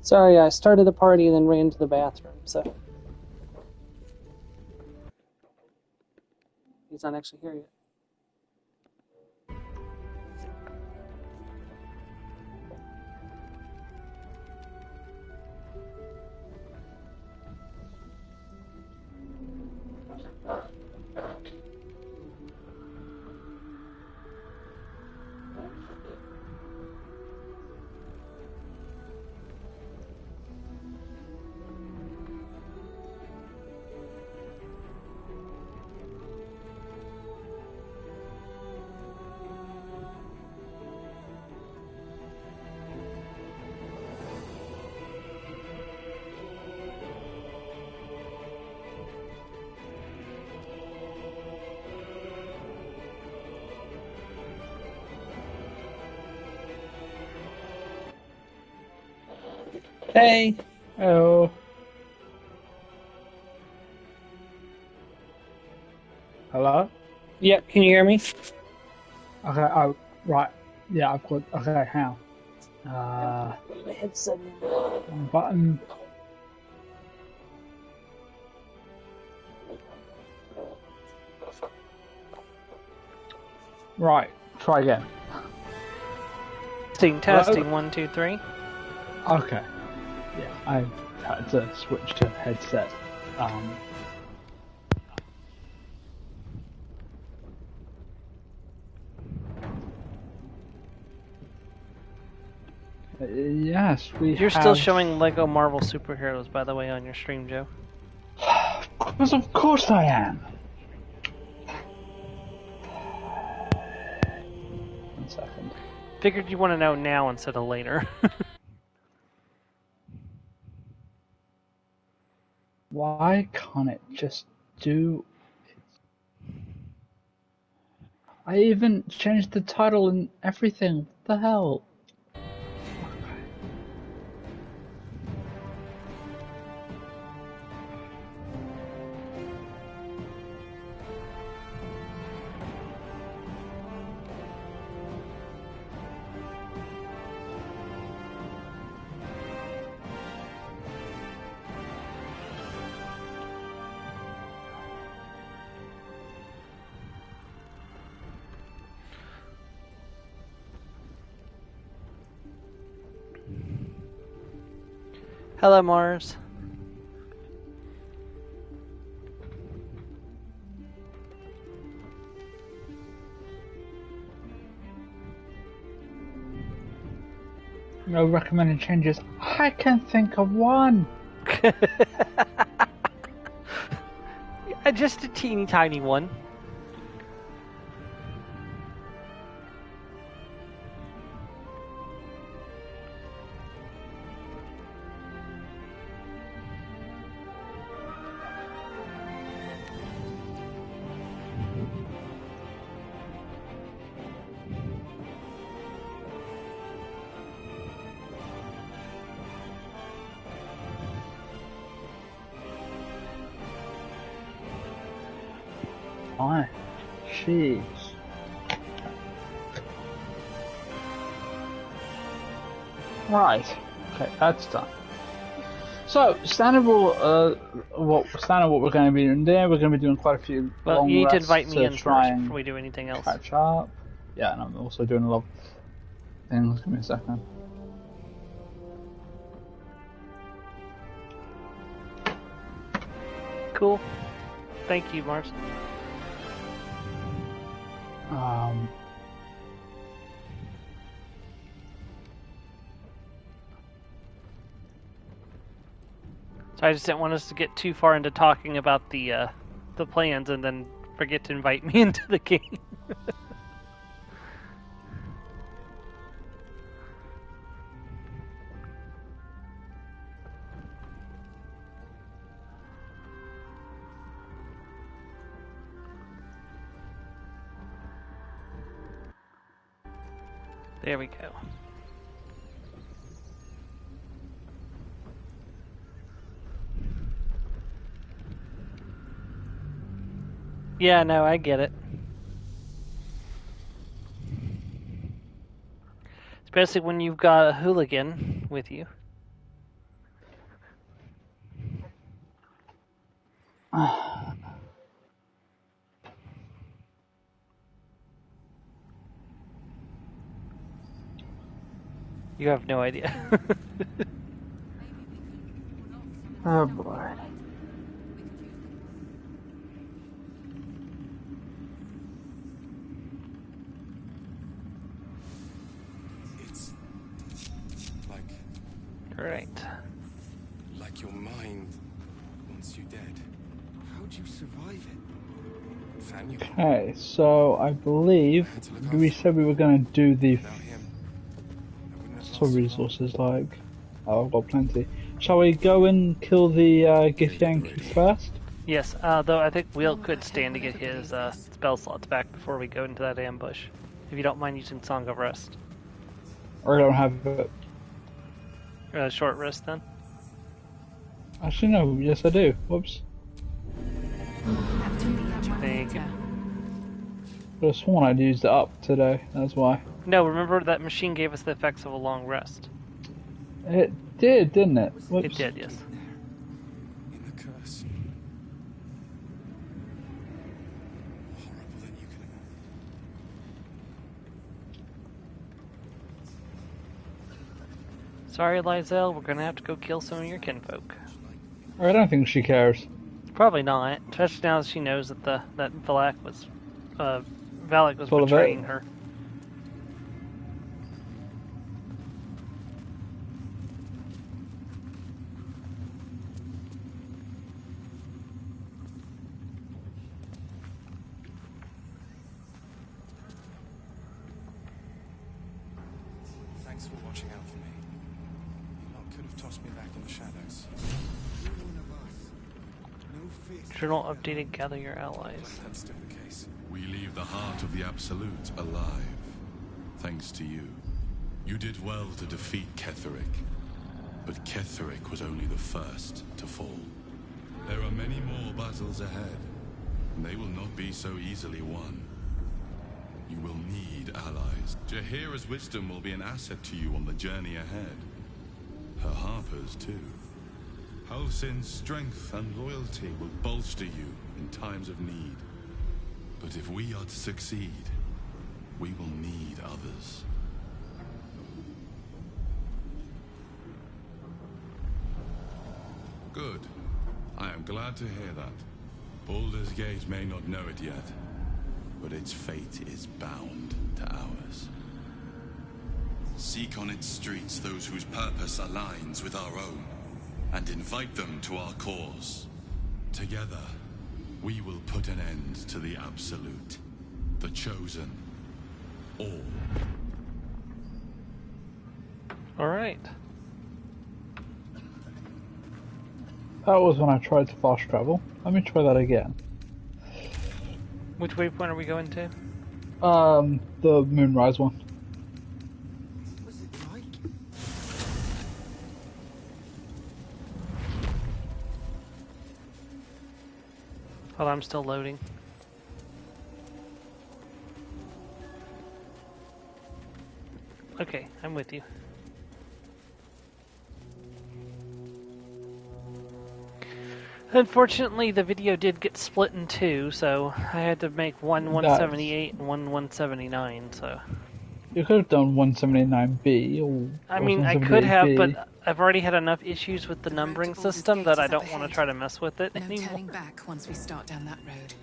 Sorry, I started the party and then ran to the bathroom, so... He's not actually here yet. Hey. Hello. Hello? Yep, can you hear me? Okay, oh, right. Yeah, I've got, okay, how? My headset. One button. Right, try again. Testing, 1, 2, 3. Okay. Yeah, I had to switch to headset. Yes, You're still showing Lego Marvel superheroes, by the way, on your stream, Joe. Because of course I am. 1 second. Figured you want to know now instead of later. Why can't it just do it? I even changed the title and everything. What the hell? Hello, Mars. No recommended changes. I can think of one. Just a teeny tiny one. My jeez. Right. Okay, that's done. So, standard what we're going to be doing there, we're going to be doing quite a few long you need to rests invite me in first and before we do anything else. catch up. Yeah, and I'm also doing a lot of things. Give me a second. Cool. Thank you, Mars. So I just didn't want us to get too far into talking about the plans and then forget to invite me into the game. There we go. Yeah, no, I get it. Especially when you've got a hooligan with you. You have no idea. Oh boy. It's Right. like your mind wants you dead. How'd you survive it? Fan you Okay, so I believe we said we were going to do the without him. I wouldn't have sort of lasted long. resources like. Oh, I've got plenty. Shall we go and kill the Githyanki first? Yes, though I think Will could stand to get his spell slots back before we go into that ambush. If you don't mind using Song of Rest. Or I don't have it. Short rest then. Actually, no. Yes, I do. Whoops. Thank you. I have sworn I'd used it up today. That's why. No, remember that machine gave us the effects of a long rest. It did, didn't it? Whoops. It did, yes. In the curse. Horrible that you can. Sorry, Lizelle, we're gonna have to go kill some of your kinfolk. I don't think she cares. Probably not, especially now that she knows that that Valak was Full of it. betraying her. Thanks for watching out for me. You lot could have tossed me back in the shadows. Journal updated, gather your allies. That's still the case. We leave the heart of the Absolute alive, thanks to you. You did well to defeat Ketheric, but Ketheric was only the first to fall. There are many more battles ahead, and they will not be so easily won. You will need allies. Jaheira's wisdom will be an asset to you on the journey ahead. Her Harper's too. Halsin's strength and loyalty will bolster you in times of need. But if we are to succeed, we will need others. Good. I am glad to hear that. Baldur's Gate may not know it yet, but its fate is bound to ours. Seek on its streets those whose purpose aligns with our own, and invite them to our cause. Together, we will put an end to the Absolute, the Chosen, all. Alright. That was when I tried to fast travel. Let me try that again. Which waypoint are we going to? The Moonrise one. What's it like? Hold on, I'm still loading. Okay, I'm with you. Unfortunately, the video did get split in two, so I had to make one 178 and one 179, so... You could have done 179B or I mean, I could have, 178B. but I've already had enough issues with the numbering system that I don't want to try to mess with it No anymore. turning back once we start down that road.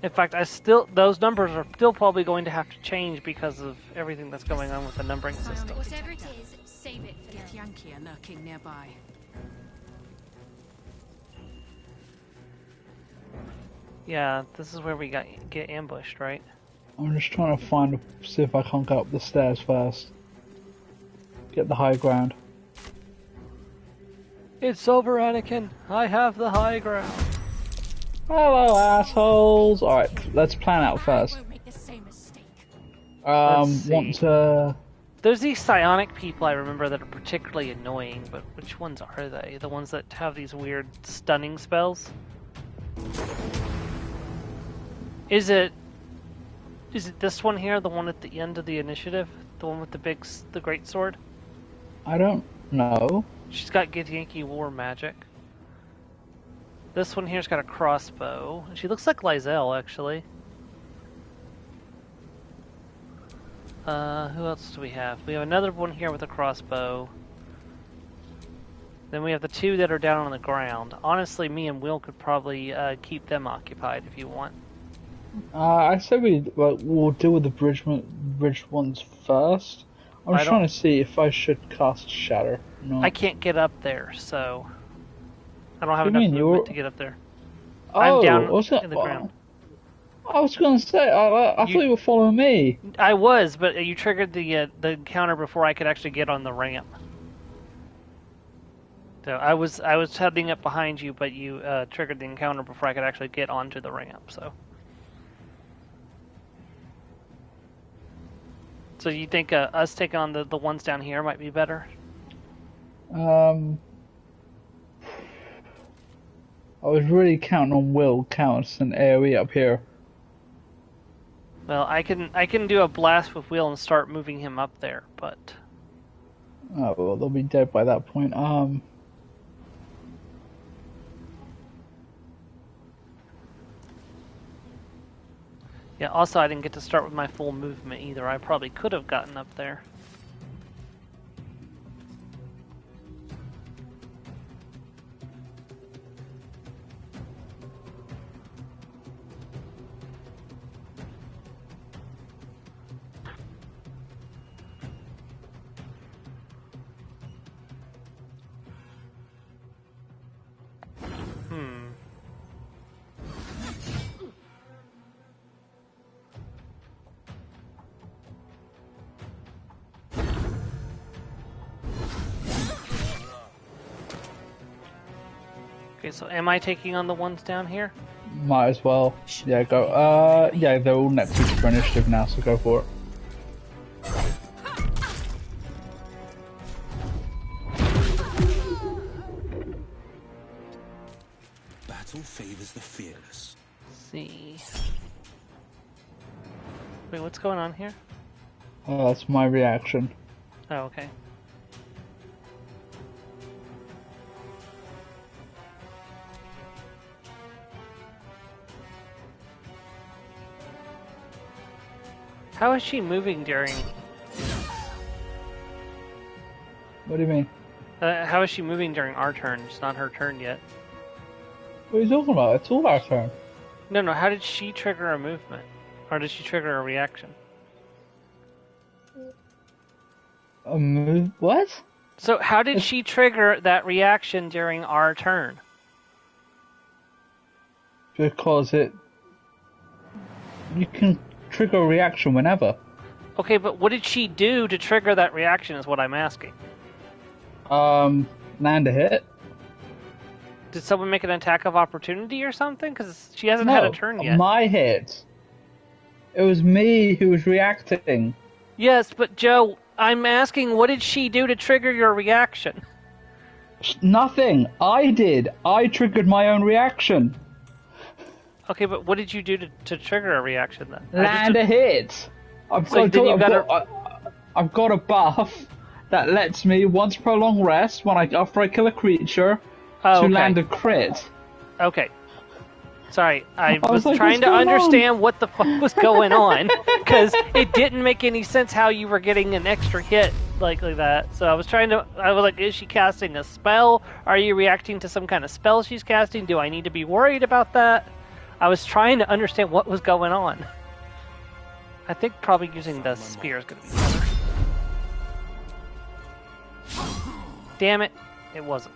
In fact, those numbers are still probably going to have to change because of everything that's going on with the numbering system. Whatever it is, save it for now. Githyanki are lurking nearby. Yeah, this is where we get ambushed, right? I'm just trying to see if I can't go up the stairs first. Get the high ground. It's over, Anakin. I have the high ground. Hello, assholes. Alright, let's plan out I first. won't make the same mistake. Let's see. Want to... There's these psionic people I remember that are particularly annoying, but which ones are they? The ones that have these weird stunning spells? Is it this one here, the one at the end of the initiative? The one with the great sword? I don't know. She's got Githyanki war magic. This one here's got a crossbow. She looks like Lizelle, actually. Who else do we have? We have another one here with a crossbow. Then we have the two that are down on the ground. Honestly, me and Will could probably keep them occupied if you want. I said we'll deal with the bridge ones first. I'm just trying to see if I should cast Shatter. No. I can't get up there, so I don't have What do you enough mean? movement to get up there. Oh, I'm down in the ground. I was going to say, I thought you were following me. I was, but you triggered the encounter before I could actually get on the ramp. So I was heading up behind you, but you triggered the encounter before I could actually get onto the ramp. So you think us taking on the ones down here might be better? I was really counting on Will counts an AoE up here. Well, I can do a blast with Will and start moving him up there, but Oh well, they'll be dead by that point. Yeah, also I didn't get to start with my full movement either. I probably could have gotten up there. Okay, so am I taking on the ones down here? Might as well. Yeah, go. Yeah, they're all next for initiative now, so go for it. Battle favors the fearless. Let's see. Wait, what's going on here? Oh, that's my reaction. Oh, okay. How is she moving during... What do you mean? how is she moving during our turn? It's not her turn yet. What are you talking about? It's all our turn. No, how did she trigger a movement? Or did she trigger a reaction? A move? What? So how did she trigger that reaction during our turn? Because you can trigger a reaction whenever. Okay, but what did she do to trigger that reaction is what I'm asking. Land a hit. Did someone make an attack of opportunity or something? Because she hasn't had a turn yet. My hit. It was me who was reacting. Yes, but Joe, I'm asking, what did she do to trigger your reaction? Nothing. I did. I triggered my own reaction. Okay, but what did you do to trigger a reaction then? Land a hit. I've got a buff that lets me once prolonged rest after I kill a creature land a crit. Okay. Sorry, I was like, trying to understand what the fuck was going on, because it didn't make any sense how you were getting an extra hit like that. So I was like, is she casting a spell? Are you reacting to some kind of spell she's casting? Do I need to be worried about that? I was trying to understand what was going on. I think probably using the spear is going to be better. Damn it, it wasn't.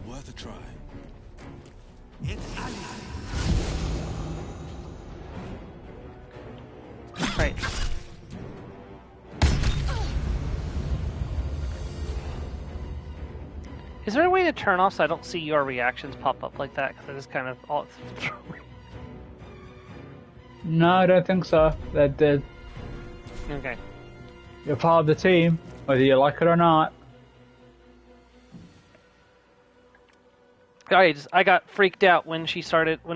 Worth a try. It's Ali. Right. Is there a way to turn off so I don't see your reactions pop up like that? Because I just kind of all. No, I don't think so. They're dead. Okay. You're part of the team, whether you like it or not. I got freaked out when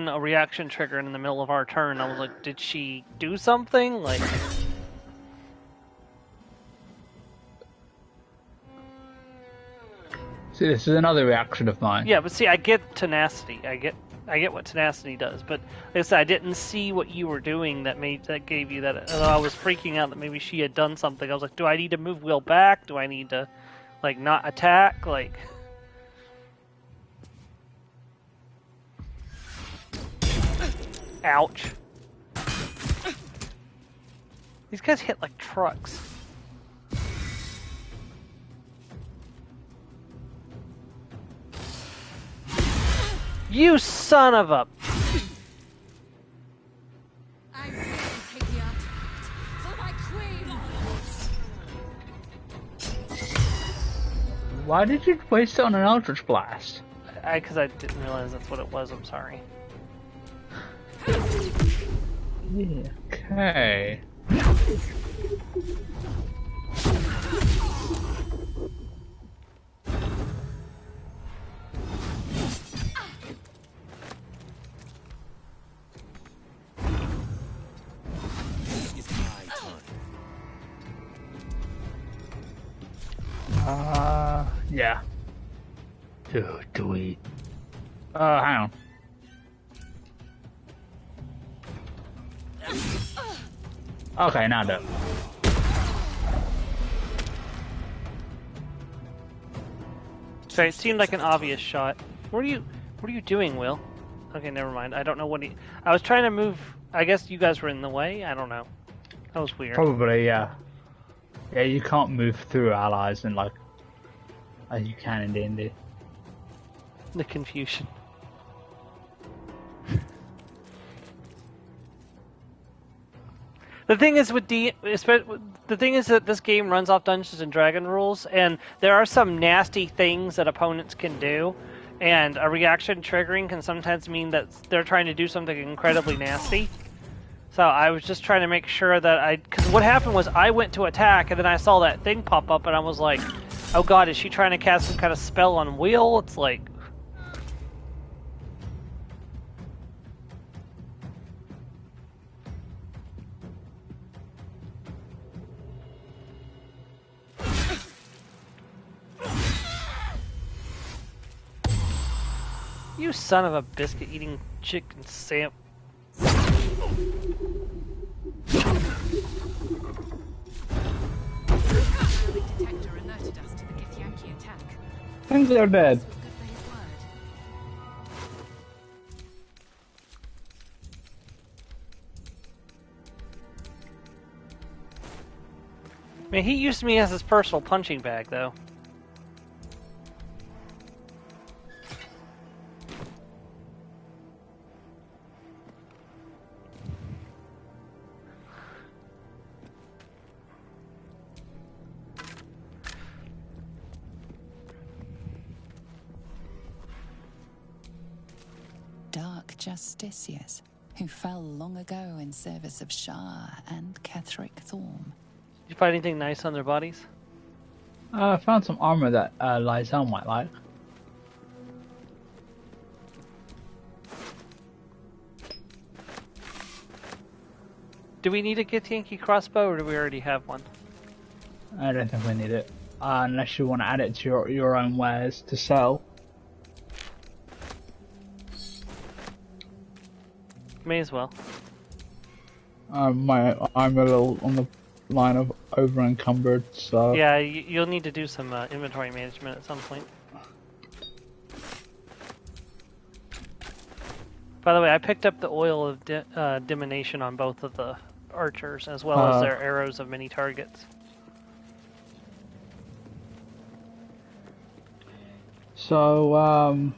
a reaction triggered in the middle of our turn. I was like, did she do something? Like, See, this is another reaction of mine. Yeah, but see, I get tenacity. I get what tenacity does, but like I said, I didn't see what you were doing that gave you that. I was freaking out that maybe she had done something. I was like, do I need to move Will back? Do I need to, like, not attack? Like, ouch. These guys hit like trucks. You son of a... I will take the artifact for my queen. Why did you waste it on an Eldritch Blast? Because I didn't realize that's what it was. I'm sorry. Yeah, okay. Yeah. Do we? Hang on. Okay, now do. Sorry, it seemed like an obvious shot. What are you doing, Will? Okay, never mind. I don't know what I was trying to move. I guess you guys were in the way. I don't know. That was weird. Probably, yeah. Yeah, you can't move through allies and like as you can in D&D. The confusion. The thing is the thing is that this game runs off Dungeons and Dragon rules, and there are some nasty things that opponents can do, and a reaction triggering can sometimes mean that they're trying to do something incredibly nasty. So I was just trying to make sure that because what happened was I went to attack, and then I saw that thing pop up, and I was like, oh god, is she trying to cast some kind of spell on Will? It's like... You son of a biscuit-eating chicken Sam. Detector alerted us to the Githyanki attack. I think they're dead. Good for his word. I mean, he used me as his personal punching bag, though. Dark justiciars who fell long ago in service of Shah and Ketheric Thorm. Did you find anything nice on their bodies? I found some armor that Lysel might like. Do we need a Githyanki crossbow, or do we already have one? I don't think we need it. Unless you want to add it to your own wares to sell. May as well. I'm a little on the line of over encumbered, so... Yeah, you'll need to do some inventory management at some point. By the way, I picked up the oil of divination on both of the archers, as well as their arrows of many targets. So,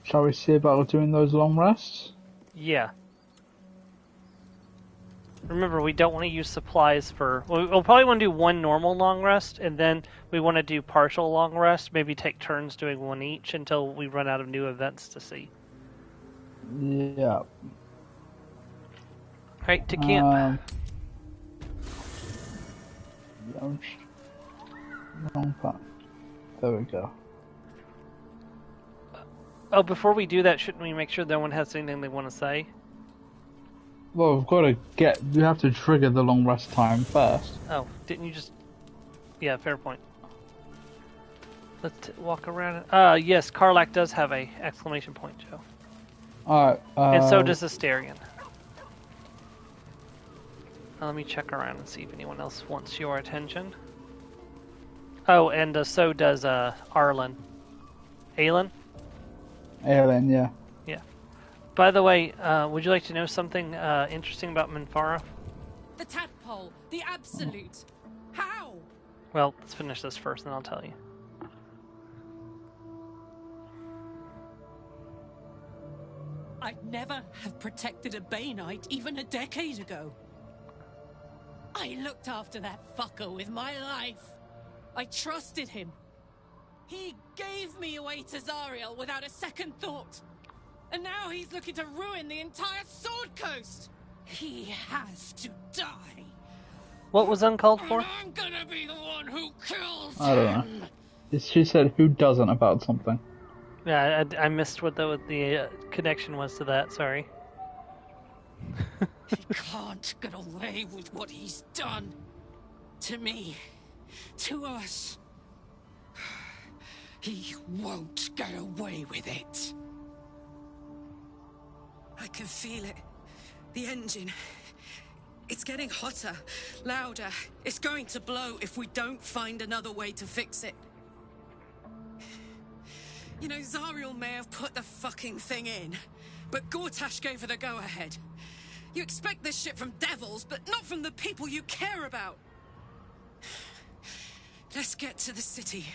shall we see about doing those long rests? Yeah. Remember, we don't want to use supplies for... We'll probably want to do one normal long rest, and then we want to do partial long rest, maybe take turns doing one each until we run out of new events to see. Yeah. Right, to camp. Long part. There we go. Oh, before we do that, shouldn't we make sure no one has anything they want to say? Well, we've got to you have to trigger the long rest time first. Oh, didn't you just... Yeah, fair point. Let's walk around. Yes, Karlach does have a exclamation point, Joe. And so does Asterion. Let me check around and see if anyone else wants your attention. Oh, and so does Arlen. Aelin? Aelin, yeah. Yeah. By the way, would you like to know something interesting about Minthara? The tadpole, the absolute. How? Well, let's finish this first, and I'll tell you. I'd never have protected a Bay Knight even a decade ago. I looked after that fucker with my life. I trusted him. He gave me away to Zariel without a second thought. And now he's looking to ruin the entire Sword Coast. He has to die. What was uncalled for? And I'm gonna be the one who kills him. I don't know. She said who doesn't about something. Yeah, I missed what the connection was to that, sorry. He can't get away with what he's done. To me. To us. He won't get away with it. I can feel it. The engine. It's getting hotter, louder. It's going to blow if we don't find another way to fix it. You know, Zariel may have put the fucking thing in, but Gortash gave her the go-ahead. You expect this shit from devils, but not from the people you care about. Let's get to the city.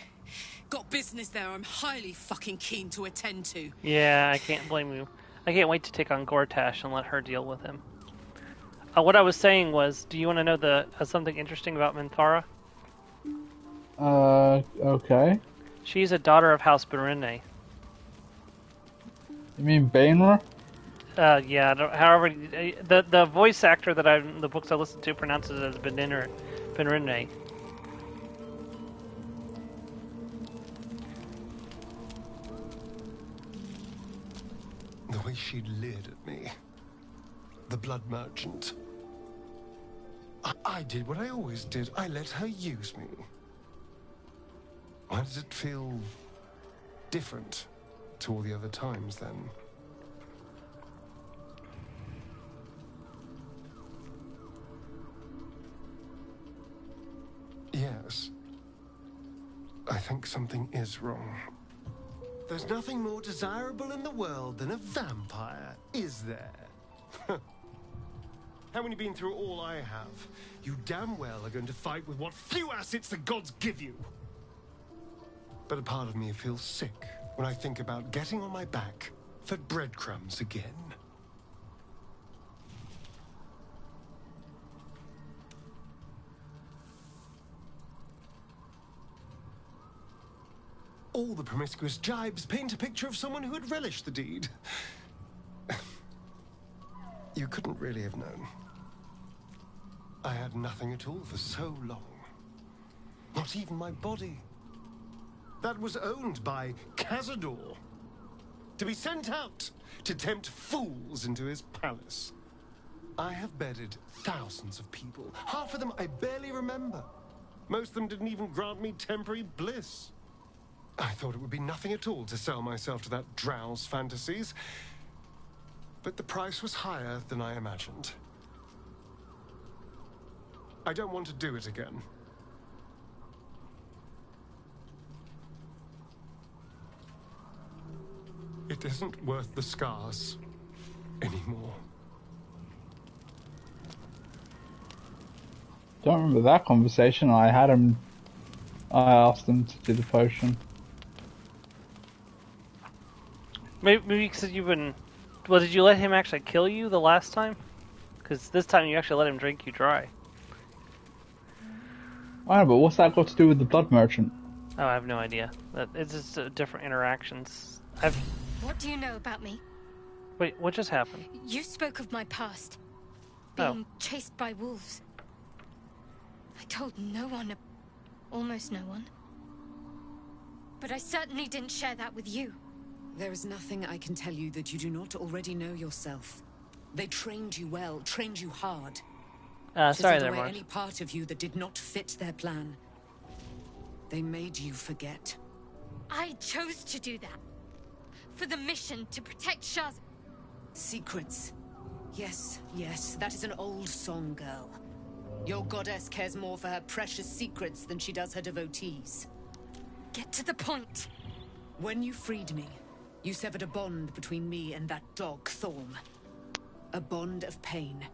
Got business there I'm highly fucking keen to attend to. Yeah, I can't blame you. I can't wait to take on Gortash and let her deal with him. What I was saying was, do you want to know something interesting about Minthara? Okay. She's a daughter of House Berenne. You mean Bainra? Yeah. However, the voice actor that the books I listen to pronounces it as Berenne. The way she leered at me. The blood merchant. I did what I always did. I let her use me. Why does it feel different to all the other times, then? Yes. I think something is wrong. There's nothing more desirable in the world than a vampire, is there? Haven't you been through all I have? You damn well are going to fight with what few assets the gods give you. But a part of me feels sick when I think about getting on my back for breadcrumbs again. All the promiscuous jibes paint a picture of someone who had relished the deed. You couldn't really have known. I had nothing at all for so long. Not even my body. That was owned by Cazador. To be sent out to tempt fools into his palace. I have bedded thousands of people. Half of them I barely remember. Most of them didn't even grant me temporary bliss. I thought it would be nothing at all to sell myself to that drow's fantasies. But the price was higher than I imagined. I don't want to do it again. It isn't worth the scars anymore. Don't remember that conversation. I asked him to do the potion. Maybe because you've been... Well, did you let him actually kill you the last time? Because this time you actually let him drink you dry. I know, but what's that got to do with the blood merchant? Oh, I have no idea. It's just different interactions. What do you know about me? Wait, what just happened? You spoke of my past. Being chased by wolves. I told no one, almost no one. But I certainly didn't share that with you. There is nothing I can tell you that you do not already know yourself. They trained you well, trained you hard. Sorry there, away Mars. any part of you that did not fit their plan. They made you forget. I chose to do that. For the mission to protect Shah's... Secrets. Yes, that is an old song, girl. Your goddess cares more for her precious secrets than she does her devotees. Get to the point. When you freed me, you severed a bond between me and that dog, Thorm. A bond of pain.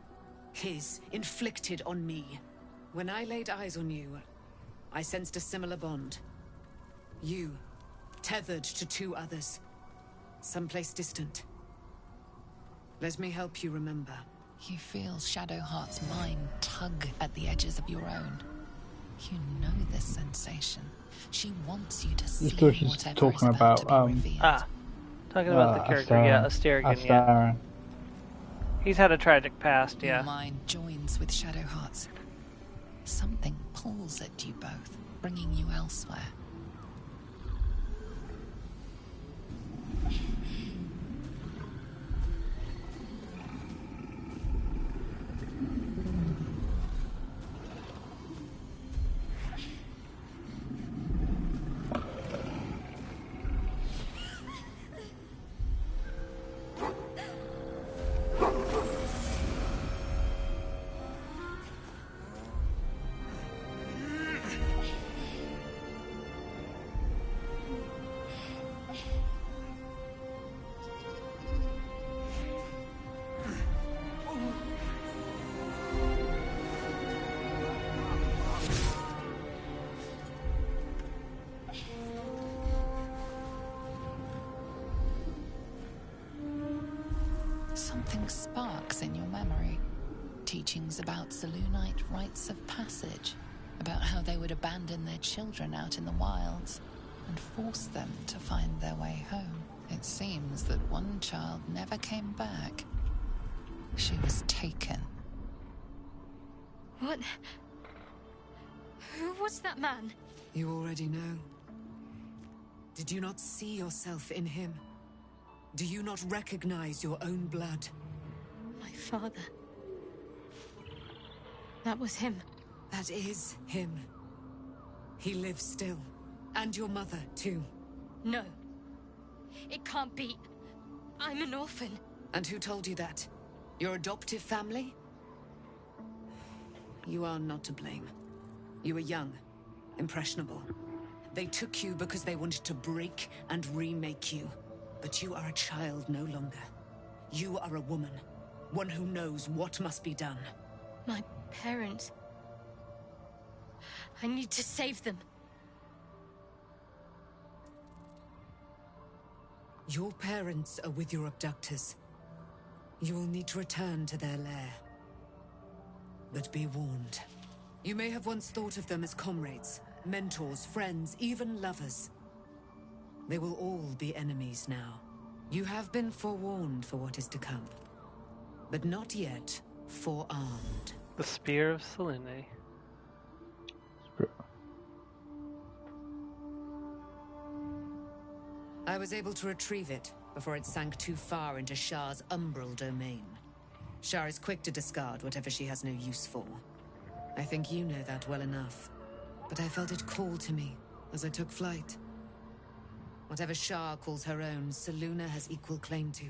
His, inflicted on me. When I laid eyes on you, I sensed a similar bond. You, tethered to 2 others. Someplace distant. Let me help you remember. You feel Shadowheart's mind tug at the edges of your own. You know this sensation. She wants you to see whatever talking is about to be revealed. Talking about the character, Astarion, yeah. He's had a tragic past, yeah. Your mind joins with Shadowheart's. Something pulls at you both, bringing you elsewhere. Something sparks in your memory. Teachings about Selûnite rites of passage, about how they would abandon their children out in the wilds and force them to find their way home. It seems that one child never came back. She was taken. What? Who was that man? You already know. Did you not see yourself in him? Do you not recognize your own blood? My father. That was him. That is him. He lives still. And your mother, too. No. It can't be. I'm an orphan. And who told you that? Your adoptive family? You are not to blame. You were young, impressionable. They took you because they wanted to break and remake you. But you are a child no longer. You are a woman. One who knows what must be done. My parents. I need to save them. Your parents are with your abductors. You will need to return to their lair. But be warned. You may have once thought of them as comrades, mentors, friends, even lovers. They will all be enemies now. You have been forewarned for what is to come, but not yet forearmed. The Spear of Selûne. I was able to retrieve it before it sank too far into Shah's umbral domain. Shah is quick to discard whatever she has no use for. I think you know that well enough. But I felt it call to me as I took flight. Whatever Shah calls her own, Selûne has equal claim to.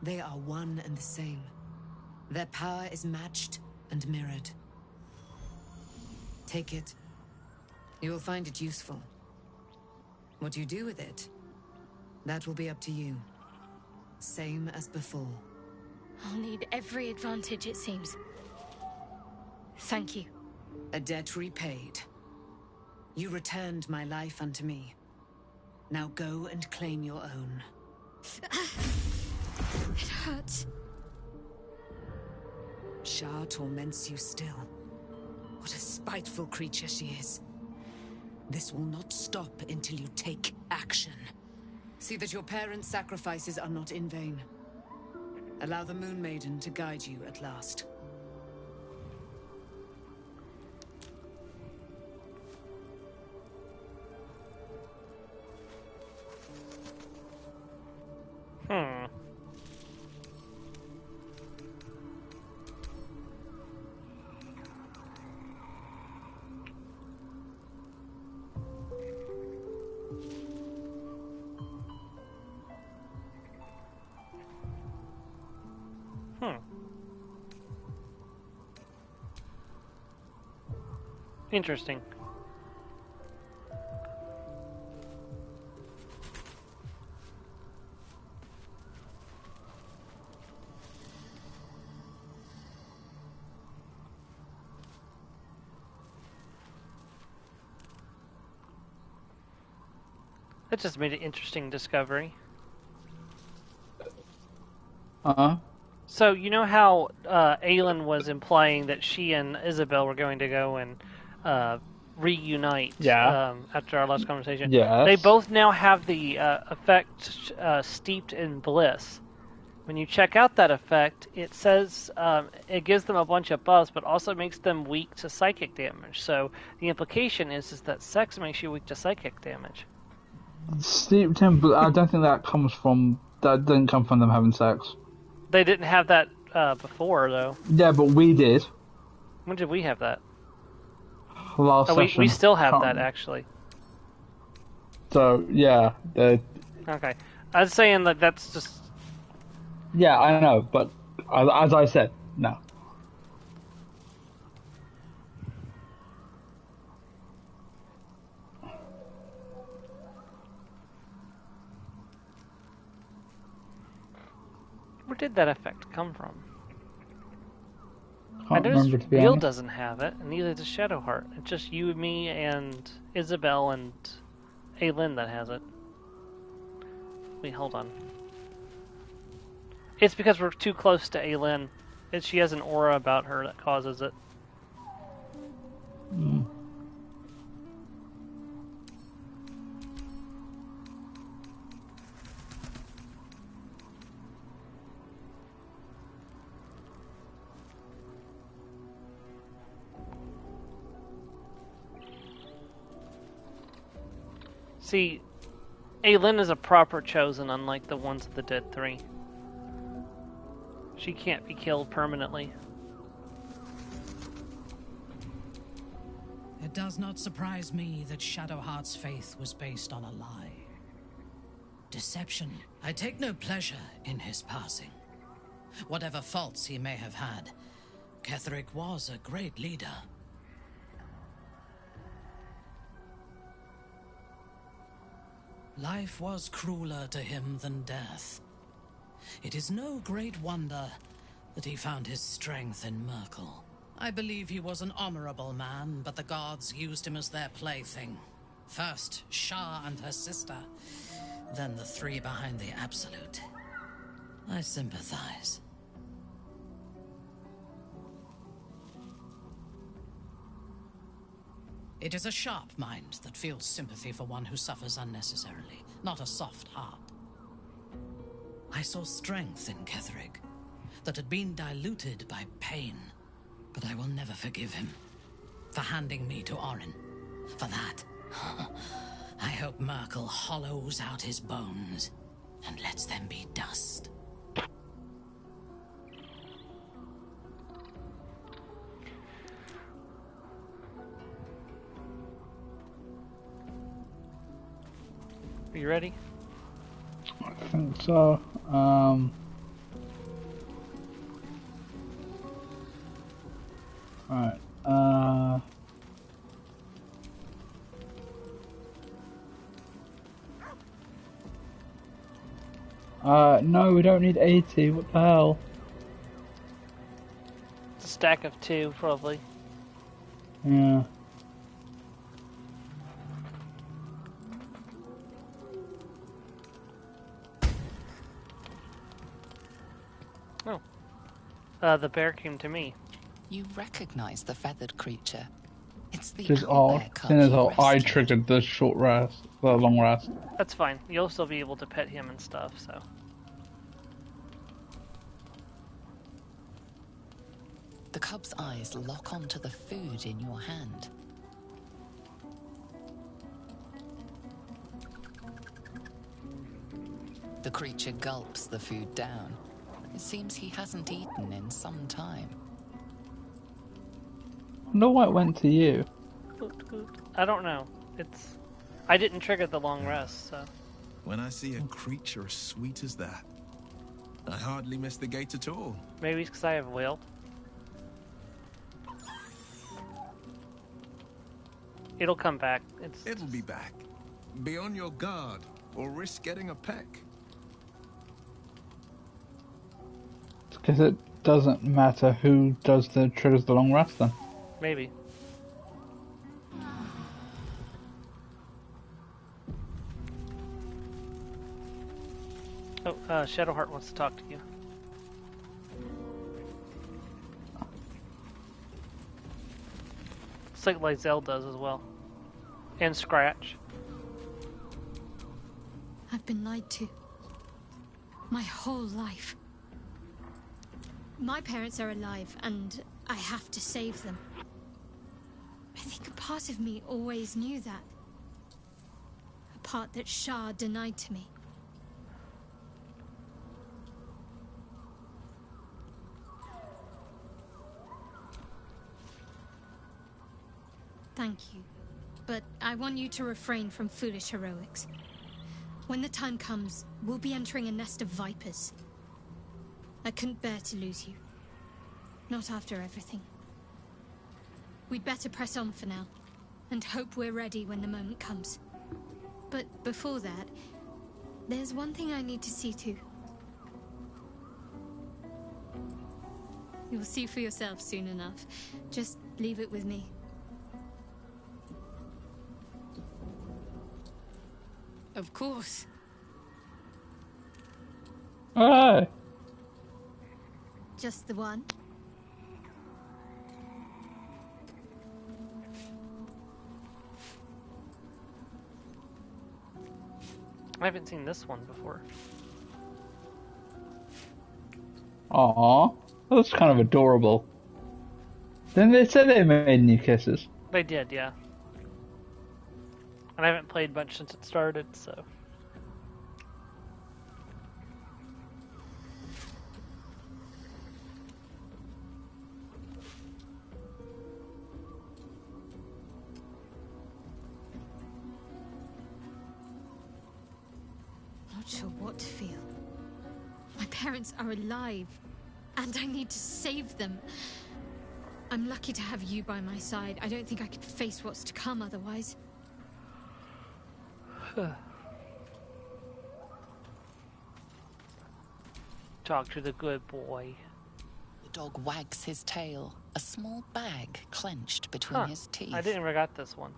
They are one and the same. Their power is matched and mirrored. Take it. You will find it useful. What you do with it, that will be up to you. Same as before. I'll need every advantage, it seems. Thank you. A debt repaid. You returned my life unto me. Now go and claim your own. It hurts. Shah torments you still. What a spiteful creature she is. This will not stop until you take action. See that your parents' sacrifices are not in vain. Allow the Moon Maiden to guide you at last. Interesting. That just made an interesting discovery. So, you know how Aelin was implying that she and Isabel were going to go and reunite after our last conversation? Yes. They both now have the effect Steeped in Bliss. When you check out that effect, it says it gives them a bunch of buffs, but also makes them weak to psychic damage. So the implication is that sex makes you weak to psychic damage. Steeped in Bliss, I don't think that didn't come from them having sex. They didn't have that before, though. Yeah, but we did. When did we have that? Last session. We still have that, actually. So, yeah. Okay. I was saying that that's just... Yeah, I know, but as I said, no. Where did that effect come from? Can't remember, to be Bill honest. doesn't have it, and neither does Shadowheart. It's just you, me, and Isabel and Aelin that has it. Wait, hold on. It's because we're too close to Aelin. She has an aura about her that causes it. See, Aelin is a proper chosen, unlike the ones of the Dead 3. She can't be killed permanently. It does not surprise me that Shadowheart's faith was based on a lie. Deception. I take no pleasure in his passing. Whatever faults he may have had, Ketheric was a great leader. Life was crueler to him than death. It is no great wonder that he found his strength in Merkel. I believe he was an honorable man, but the gods used him as their plaything. First, Shah and her sister, then the three behind the Absolute. I sympathize. It is a sharp mind that feels sympathy for one who suffers unnecessarily, not a soft heart. I saw strength in Ketheric that had been diluted by pain, but I will never forgive him for handing me to Orin. For that, I hope Merkel hollows out his bones and lets them be dust. Are you ready? I think so. Alright. No, we don't need 80. What the hell? It's a stack of 2, probably. Yeah. Oh. The bear came to me. You recognize the feathered creature. It's the Just odd. I triggered the short rest, the long rest. That's fine. You'll still be able to pet him and stuff, so. The cub's eyes lock onto the food in your hand. The creature gulps the food down. It seems he hasn't eaten in some time. No, why it went to you. I don't know. I didn't trigger the long rest, so. When I see a creature as sweet as that, I hardly miss the gate at all. Maybe it's because I have will. It'll come back. It'll be back. Be on your guard, or risk getting a peck. Because it doesn't matter who triggers the long rest then. Maybe. Oh, Shadowheart wants to talk to you. It's like Lysel does as well. And Scratch. I've been lied to. My whole life. My parents are alive, and I have to save them. I think a part of me always knew that. A part that Shah denied to me. Thank you. But I want you to refrain from foolish heroics. When the time comes, we'll be entering a nest of vipers. I couldn't bear to lose you. Not after everything. We'd better press on for now, and hope we're ready when the moment comes. But before that, there's one thing I need to see to. You'll see for yourself soon enough. Just leave it with me. Of course. Alright. Just the one? I haven't seen this one before. Aww. That's kind of adorable. Then they said they made new kisses. They did, yeah. And I haven't played much since it started, so... Not sure what to feel. My parents are alive, and I need to save them. I'm lucky to have you by my side. I don't think I could face what's to come otherwise. Talk to the good boy. The dog wags his tail, a small bag clenched between his teeth. I didn't ever got this one.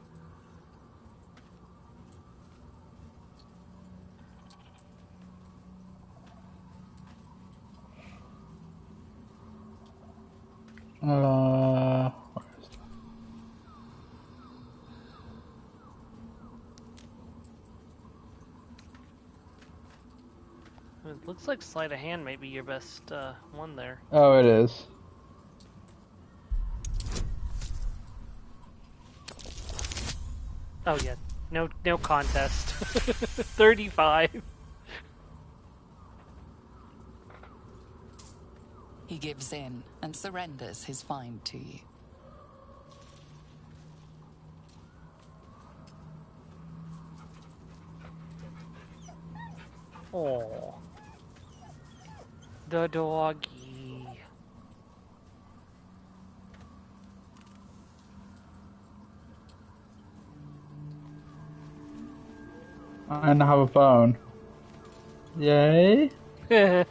It looks like sleight of hand may be your best one there. Oh, it is. Oh yeah, no contest. 35. He gives in and surrenders his find to you. Oh, the doggy. And I have a bone. Yay! Hey,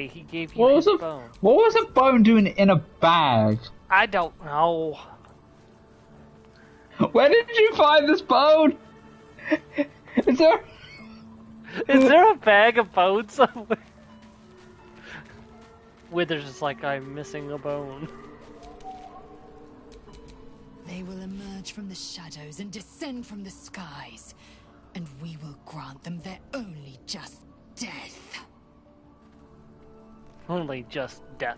he gave you his bone. What was a bone doing in a bag? I don't know. Where did you find this bone? Is there a bag of bones somewhere? Wither's just like, I'm missing a bone. They will emerge from the shadows and descend from the skies, and we will grant them their only just death. Only just death.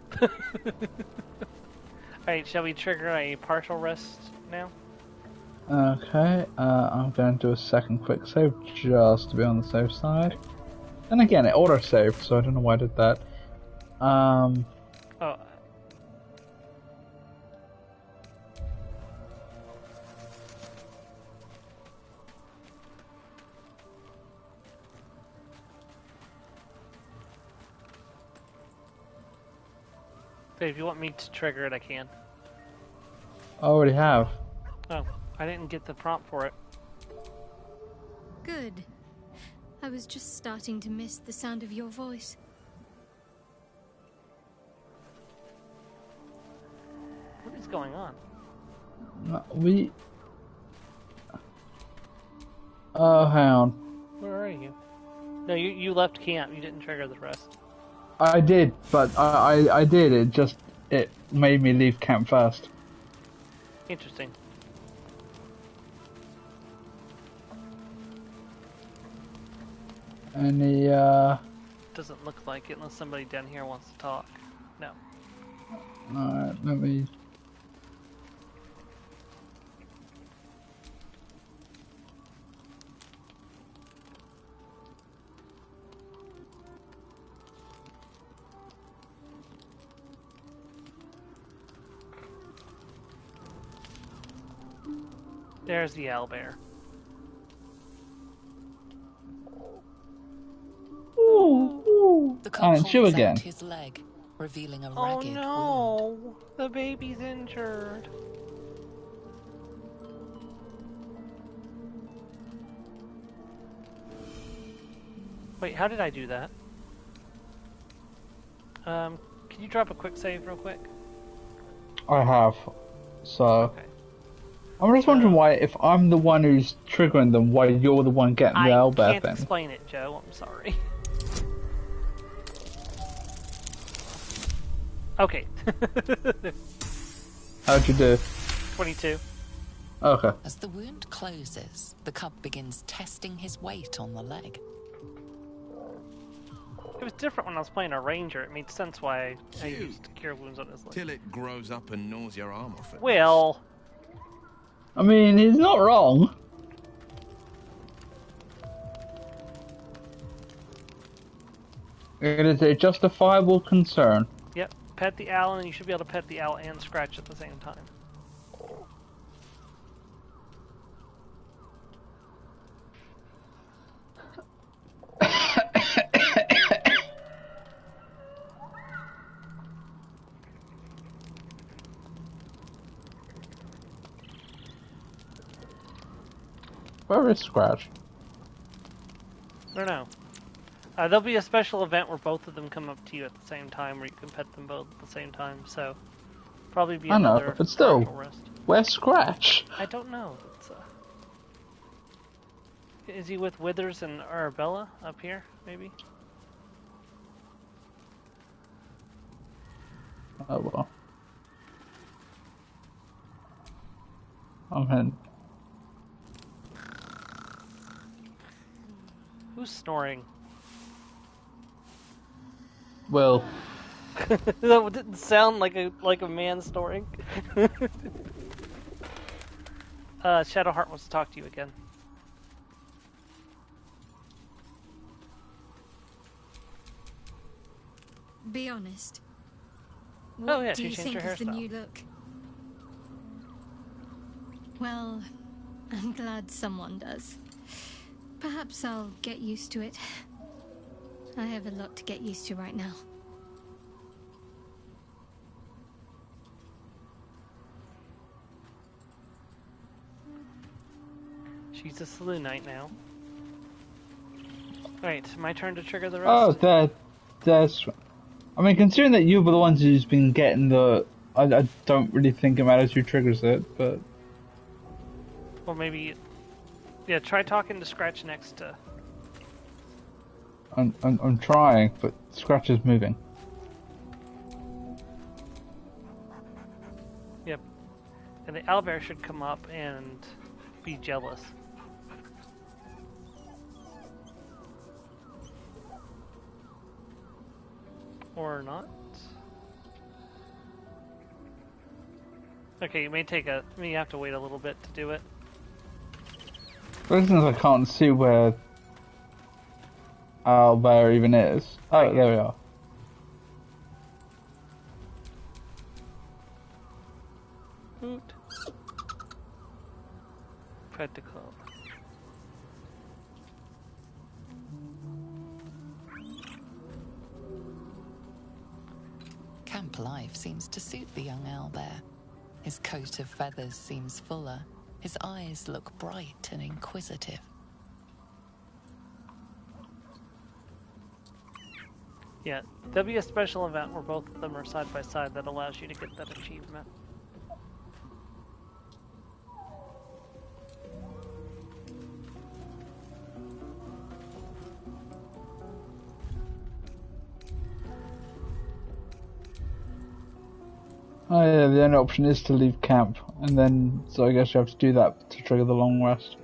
Alright, shall we trigger a partial rest now? Okay, I'm going to do a second quick save just to be on the safe side. And again, it auto-saved, so I don't know why I did that. Oh. So if you want me to trigger it, I can. I already have. Oh, I didn't get the prompt for it. Good. I was just starting to miss the sound of your voice. What is going on? Oh, hang on. Where are you? No, you left camp. You didn't trigger the rest. I did, but I did. It made me leave camp first. Interesting. Any Doesn't look like it unless somebody down here wants to talk. No. Alright, let me... There's the owlbear. The cop holds again. out his leg, revealing a ragged wound. Oh no! The baby's injured. Wait, how did I do that? Can you drop a quick save real quick? I have. So... Okay. I'm just wondering why, if I'm the one who's triggering them, why you're the one getting the owlbear thing. I can't explain it, Joe. I'm sorry. Okay. How'd you do? 22. Okay. As the wound closes, the cub begins testing his weight on the leg. It was different when I was playing a ranger. It made sense why I used cure wounds on his leg. Till it grows up and gnaws your arm off it. Well... I mean, he's not wrong. It is a justifiable concern. Yep, pet the owl and you should be able to pet the owl and scratch at the same time. Where is Scratch? I don't know. There'll be a special event where both of them come up to you at the same time, where you can pet them both at the same time. So, probably be another. I know, but still, rest. where's Scratch? I don't know. Is he with Withers and Arabella up here? Maybe. Oh well. I'm in. Who's snoring? Will. That didn't sound like a man snoring. Shadowheart wants to talk to you again. Be honest. What do you think of the new look? Well, I'm glad someone does. Perhaps I'll get used to it. I have a lot to get used to right now. She's a saloon knight now. Right, my turn to trigger the rest. Oh, that's... I mean, considering that you were the ones who's been getting the... I don't really think it matters who triggers it, but... Well, maybe... Yeah, try talking to Scratch next to... I'm trying, but Scratch is moving. Yep. And the owlbear should come up and be jealous. Or not. Okay, you may have to wait a little bit to do it. For instance, I can't see where Owlbear even is. Oh, there we are. Hoot. Pet the club. Camp life seems to suit the young owlbear. His coat of feathers seems fuller. His eyes look bright and inquisitive. Yeah, there'll be a special event where both of them are side by side that allows you to get that achievement. Oh yeah, the only option is to leave camp, and then, so I guess you have to do that to trigger the long rest.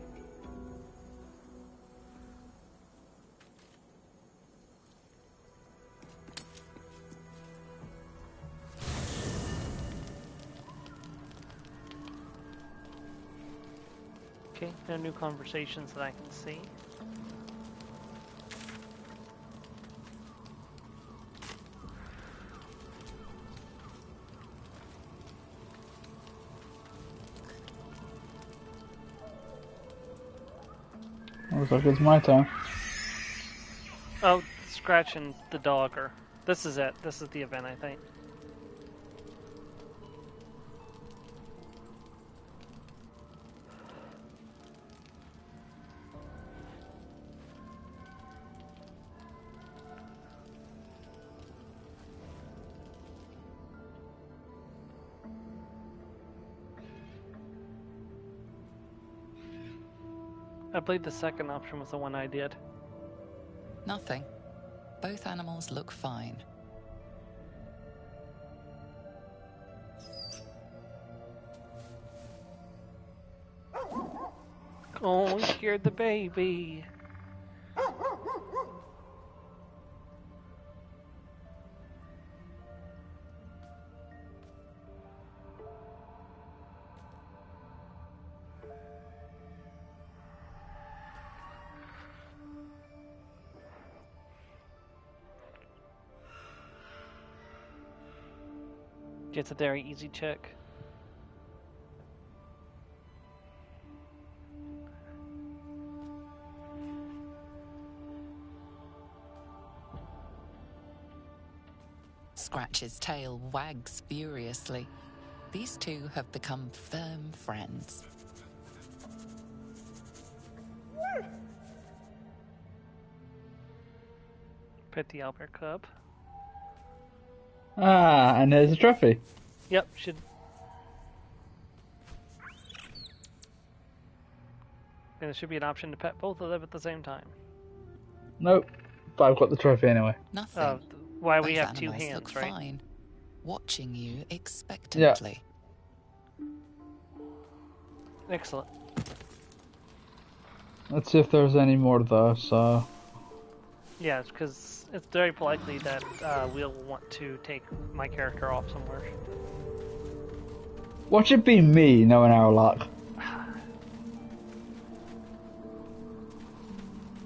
Okay, no new conversations that I can see. Looks like it's my turn. Oh, Scratch and the dog are... This is it. This is the event, I think. I believe the second option was the one I did. Nothing. Both animals look fine. Oh, we scared the baby. It's a very easy check. Scratch's tail wags furiously. These two have become firm friends. Pet the Albert Cub. Ah, and there's a trophy. Yep, should... And there should be an option to pet both of them at the same time. Nope, but I've got the trophy anyway. Nothing. Why we Both have two animals hands, look right? fine, watching you expectantly. Yeah. Excellent. Let's see if there's any more though, so... Yeah, because it's very likely that we'll want to take my character off somewhere. Watch it be me knowing our luck.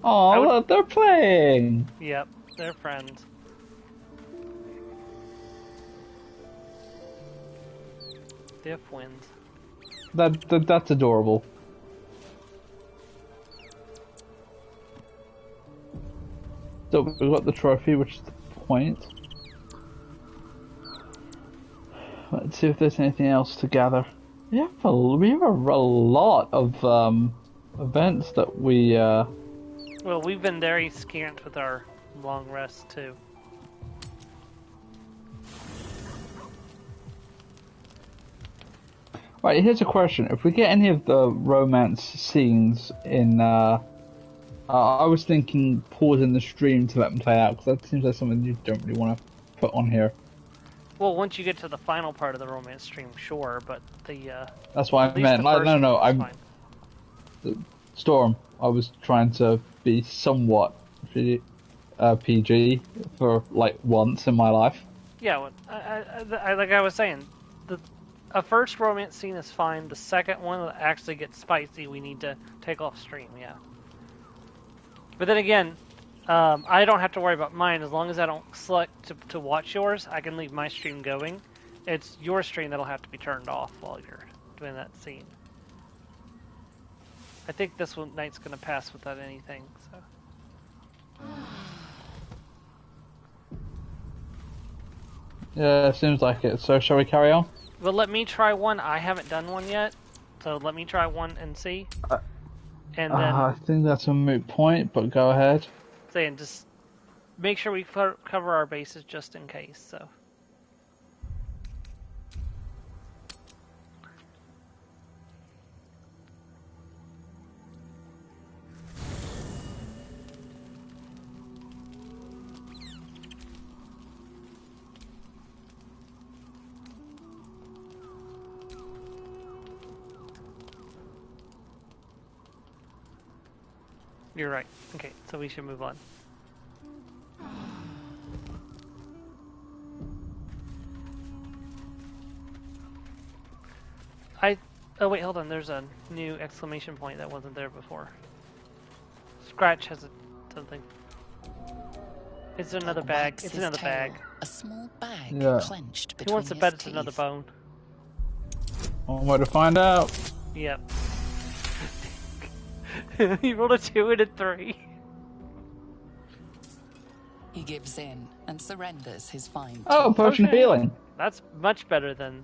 Oh, look, they're playing! Yep, they're friends. Diff wins. That's adorable. So we've got the trophy, which is the point. Let's see if there's anything else to gather. We have a lot of events that we. Well, we've been very scant with our long rest too. Right, here's a question: if we get any of the romance scenes in, I was thinking pausing the stream to let them play out, because that seems like something you don't really want to put on here. Well, once you get to the final part of the romance stream, sure, but the that's what I meant. Like, no, I'm Storm. I was trying to be somewhat PG for like once in my life. Yeah, well, I like I was saying, a first romance scene is fine. The second one that actually gets spicy, we need to take off stream. Yeah. But then again, I don't have to worry about mine as long as I don't select to watch yours. I can leave my stream going. It's your stream that'll have to be turned off while you're doing that scene. I think this one night's gonna pass without anything. So. Yeah, seems like it. So shall we carry on? Well, let me try one. I haven't done one yet, so let me try one and see. And then I think that's a moot point, but go ahead. saying just make sure we cover our bases just in case. So. You're right. Okay, so we should move on. Oh wait, hold on. There's a new exclamation point that wasn't there before. Scratch has something. It's another bag. It's another bag. A small bag clenched between He wants to bet it's another bone. One way to find out. Yep. He rolled a 2 and a 3. He gives in and surrenders his find. Oh, potion of healing. That's much better than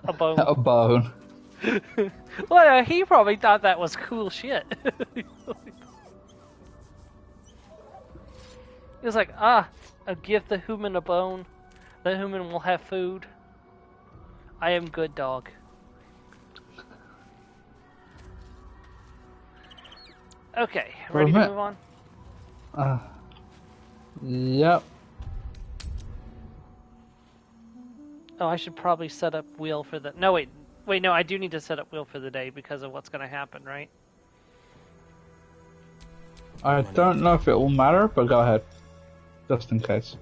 a bone. A bone. Well, he probably thought that was cool shit. He was like, I'll give the human a bone. The human will have food. I am good dog. Okay, ready to move on? Yep. Oh, I should probably set up wheel for the... No, wait, no, I do need to set up wheel for the day because of what's going to happen, right? I don't know if it will matter, but go ahead. Just in case.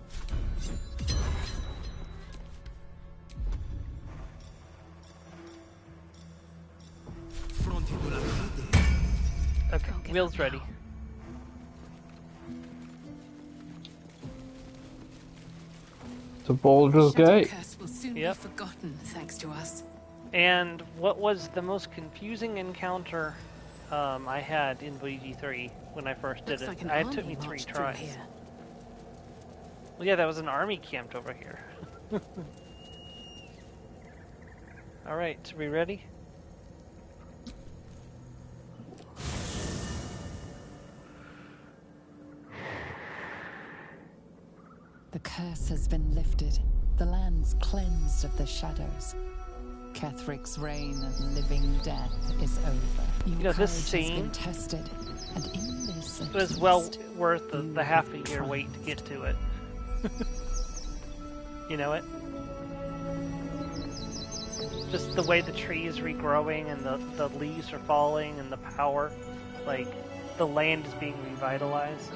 Okay, wheel's ready. To Baldur's Gate. Curse will soon be forgotten, thanks to us. And what was the most confusing encounter I had in VG3 when I first did it? It took me 3 tries. Well, yeah, that was an army camped over here. Alright, so we ready? The curse has been lifted. The land's cleansed of the shadows. Kethric's reign of living death is over. You know, this scene tested, and in this was well worth the half a year wait to get to it. You know it? Just the way the tree is regrowing and the leaves are falling and the power, like the land is being revitalized.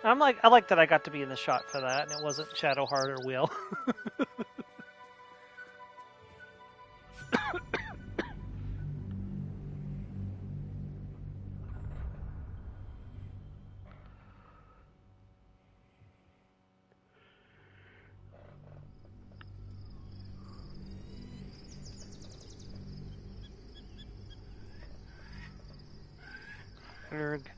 I like that I got to be in the shot for that, and it wasn't Shadowheart or Will. Erg.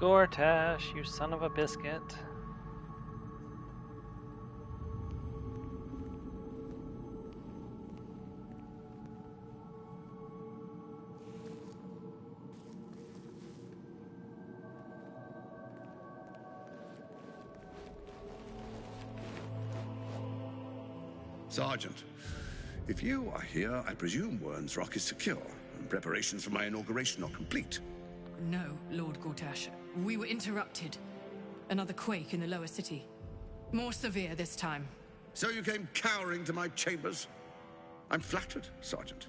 Gortash, you son of a biscuit. Sergeant, if you are here, I presume Wern's Rock is secure, and preparations for my inauguration are complete. No, Lord Gortash. We were interrupted. Another quake in the lower city. More severe this time. So you came cowering to my chambers? I'm flattered, Sergeant.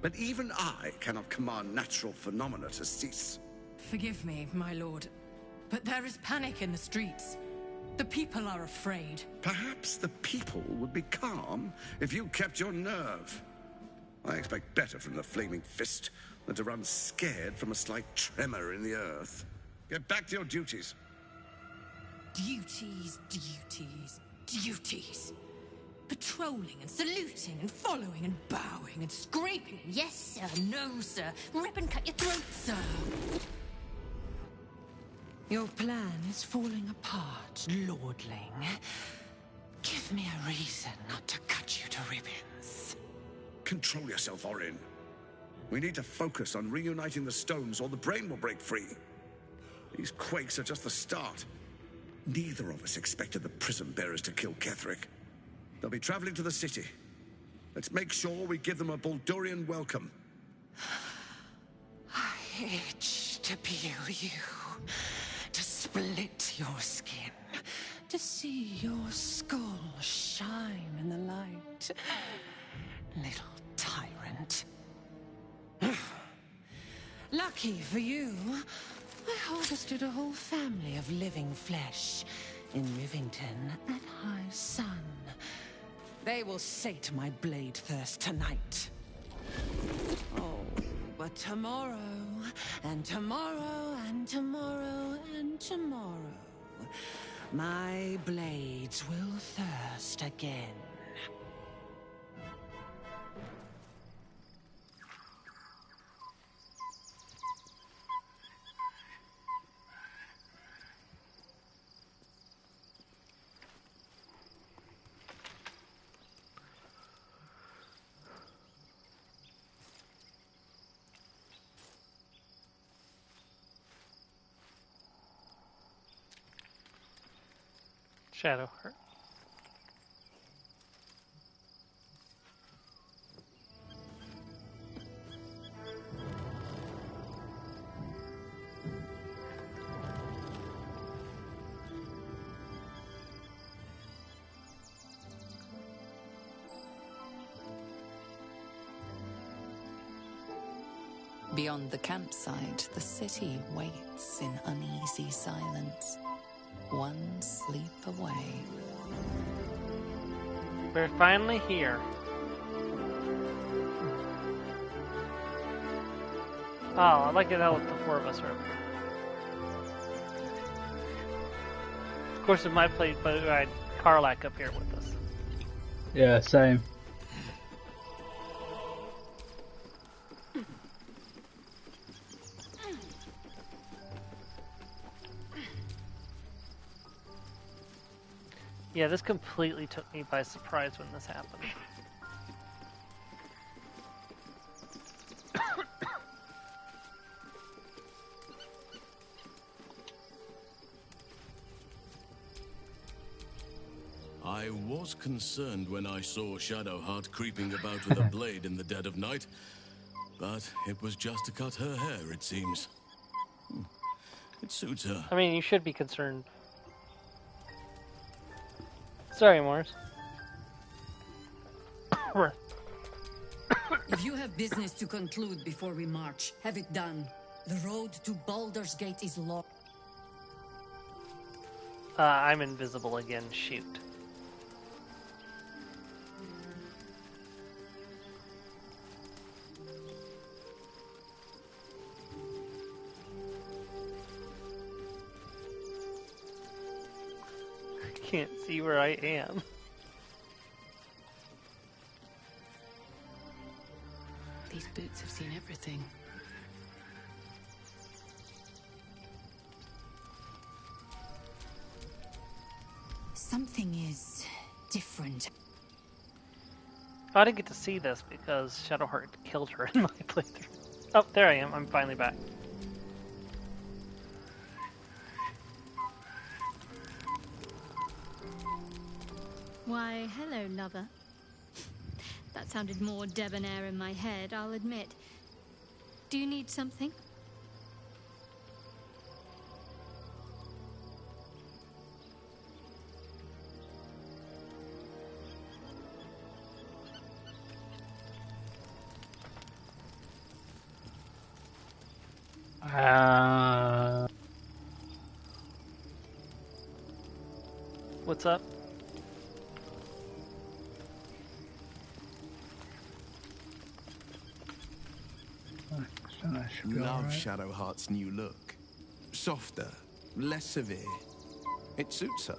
But even I cannot command natural phenomena to cease. Forgive me, my lord. But there is panic in the streets. The people are afraid. Perhaps the people would be calm if you kept your nerve. I expect better from the Flaming Fist, than to run scared from a slight tremor in the earth. Get back to your duties. Duties, duties, duties. Patrolling and saluting and following and bowing and scraping and yes sir, no sir, rip and cut your throat, sir. Your plan is falling apart, lordling. Give me a reason not to cut you to ribbons. Control yourself, Orin. We need to focus on reuniting the stones or the brain will break free. These quakes are just the start. Neither of us expected the prison bearers to kill Ketheric. They'll be traveling to the city. Let's make sure we give them a Baldurian welcome. I itch to peel you, to split your skin, to see your skull shine in the light. Little tyrant. Lucky for you, I harvested a whole family of living flesh in Rivington at high sun. They will sate my blade thirst tonight. Oh, but tomorrow, and tomorrow, and tomorrow, and tomorrow, my blades will thirst again. Shadowheart. Beyond the campsite, the city waits in uneasy silence. One sleep away. We're finally here. Oh, I like it how the four of us are up here. Of course, in my place, but I had Karlak up here with us. Yeah, same. Yeah, this completely took me by surprise when this happened. I was concerned when I saw Shadowheart creeping about with a blade in the dead of night, but it was just to cut her hair, it seems. It suits her. I mean, you should be concerned. Sorry, Morris. If you have business to conclude before we march, have it done. The road to Baldur's Gate is long. I'm invisible again. Shoot. I can't see where I am. These boots have seen everything. Something is different. I didn't get to see this because Shadowheart killed her in my playthrough. Oh, there I am. I'm finally back. Why, hello, lover. That sounded more debonair in my head, I'll admit. Do you need something? What's up? And that should be Love alright. Shadowheart's new look. Softer, less severe. It suits her.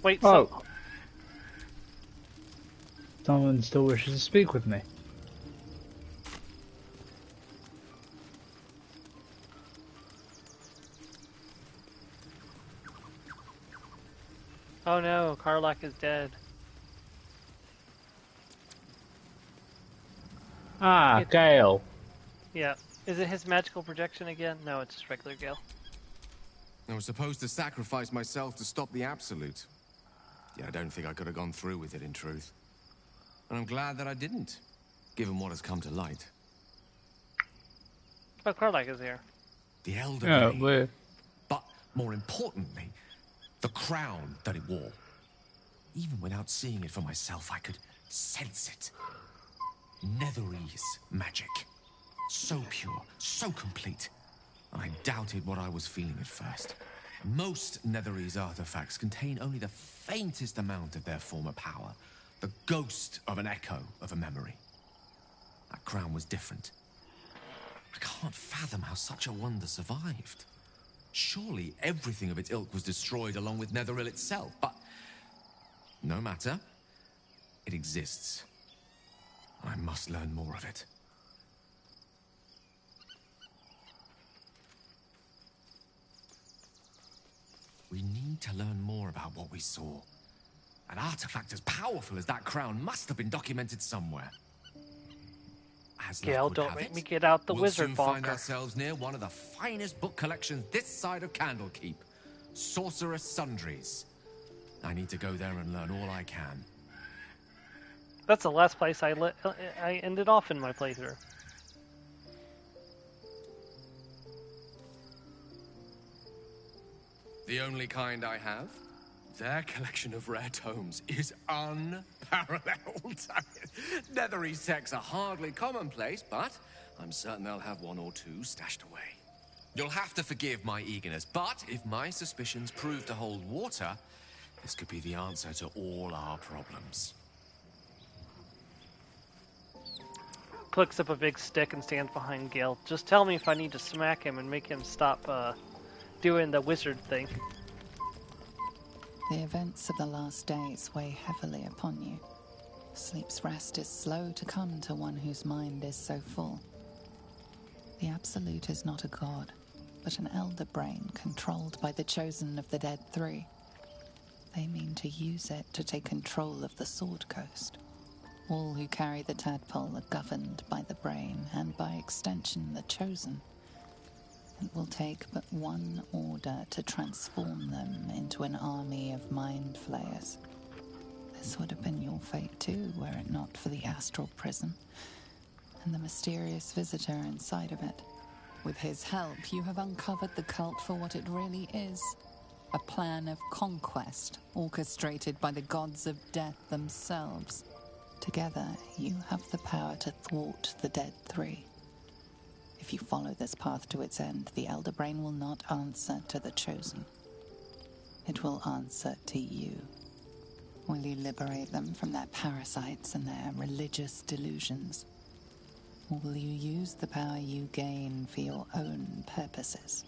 Wait, Oh. so... Someone still wishes to speak with me. Oh no, Karlach is dead. Ah, Gale. Yeah. Is it his magical projection again? No, it's just regular Gale. I was supposed to sacrifice myself to stop the Absolute. Yeah, I don't think I could have gone through with it, in truth. And I'm glad that I didn't, given what has come to light. Oh, Karlach is here. The Elder Yeah, Brain. we're... But, more importantly, the crown that it wore. Even without seeing it for myself, I could sense it. Netherese magic. So pure, so complete. I doubted what I was feeling at first. Most Netherese artifacts contain only the faintest amount of their former power. The ghost of an echo of a memory. That crown was different. I can't fathom how such a wonder survived. Surely everything of its ilk was destroyed along with Netheril itself, but... no matter. It exists. I must learn more of it. We need to learn more about what we saw. An artifact as powerful as that crown must have been documented somewhere. As Gale, luck would don't have make it, me get out the we'll wizard soon find bonker. ourselves near one of the finest book collections this side of Candlekeep. Sorceress Sundries. I need to go there and learn all I can. That's the last place I ended off in my playthrough. The only kind I have? Their collection of rare tomes is unparalleled. Netherese texts are hardly commonplace, but I'm certain they'll have one or two stashed away. You'll have to forgive my eagerness, but if my suspicions prove to hold water, this could be the answer to all our problems. Clicks up a big stick and stands behind Gale. Just tell me if I need to smack him and make him stop doing the wizard thing. The events of the last days weigh heavily upon you. Sleep's rest is slow to come to one whose mind is so full. The Absolute is not a god, but an elder brain controlled by the chosen of the Dead Three. They mean to use it to take control of the Sword Coast. All who carry the tadpole are governed by the brain, and by extension the chosen. It will take but one order to transform them into an army of mind flayers. This would have been your fate too, were it not for the astral prison and the mysterious visitor inside of it. With his help, you have uncovered the cult for what it really is. A plan of conquest orchestrated by the gods of death themselves. Together, you have the power to thwart the Dead Three. If you follow this path to its end, the Elder Brain will not answer to the Chosen. It will answer to you. Will you liberate them from their parasites and their religious delusions? Or will you use the power you gain for your own purposes?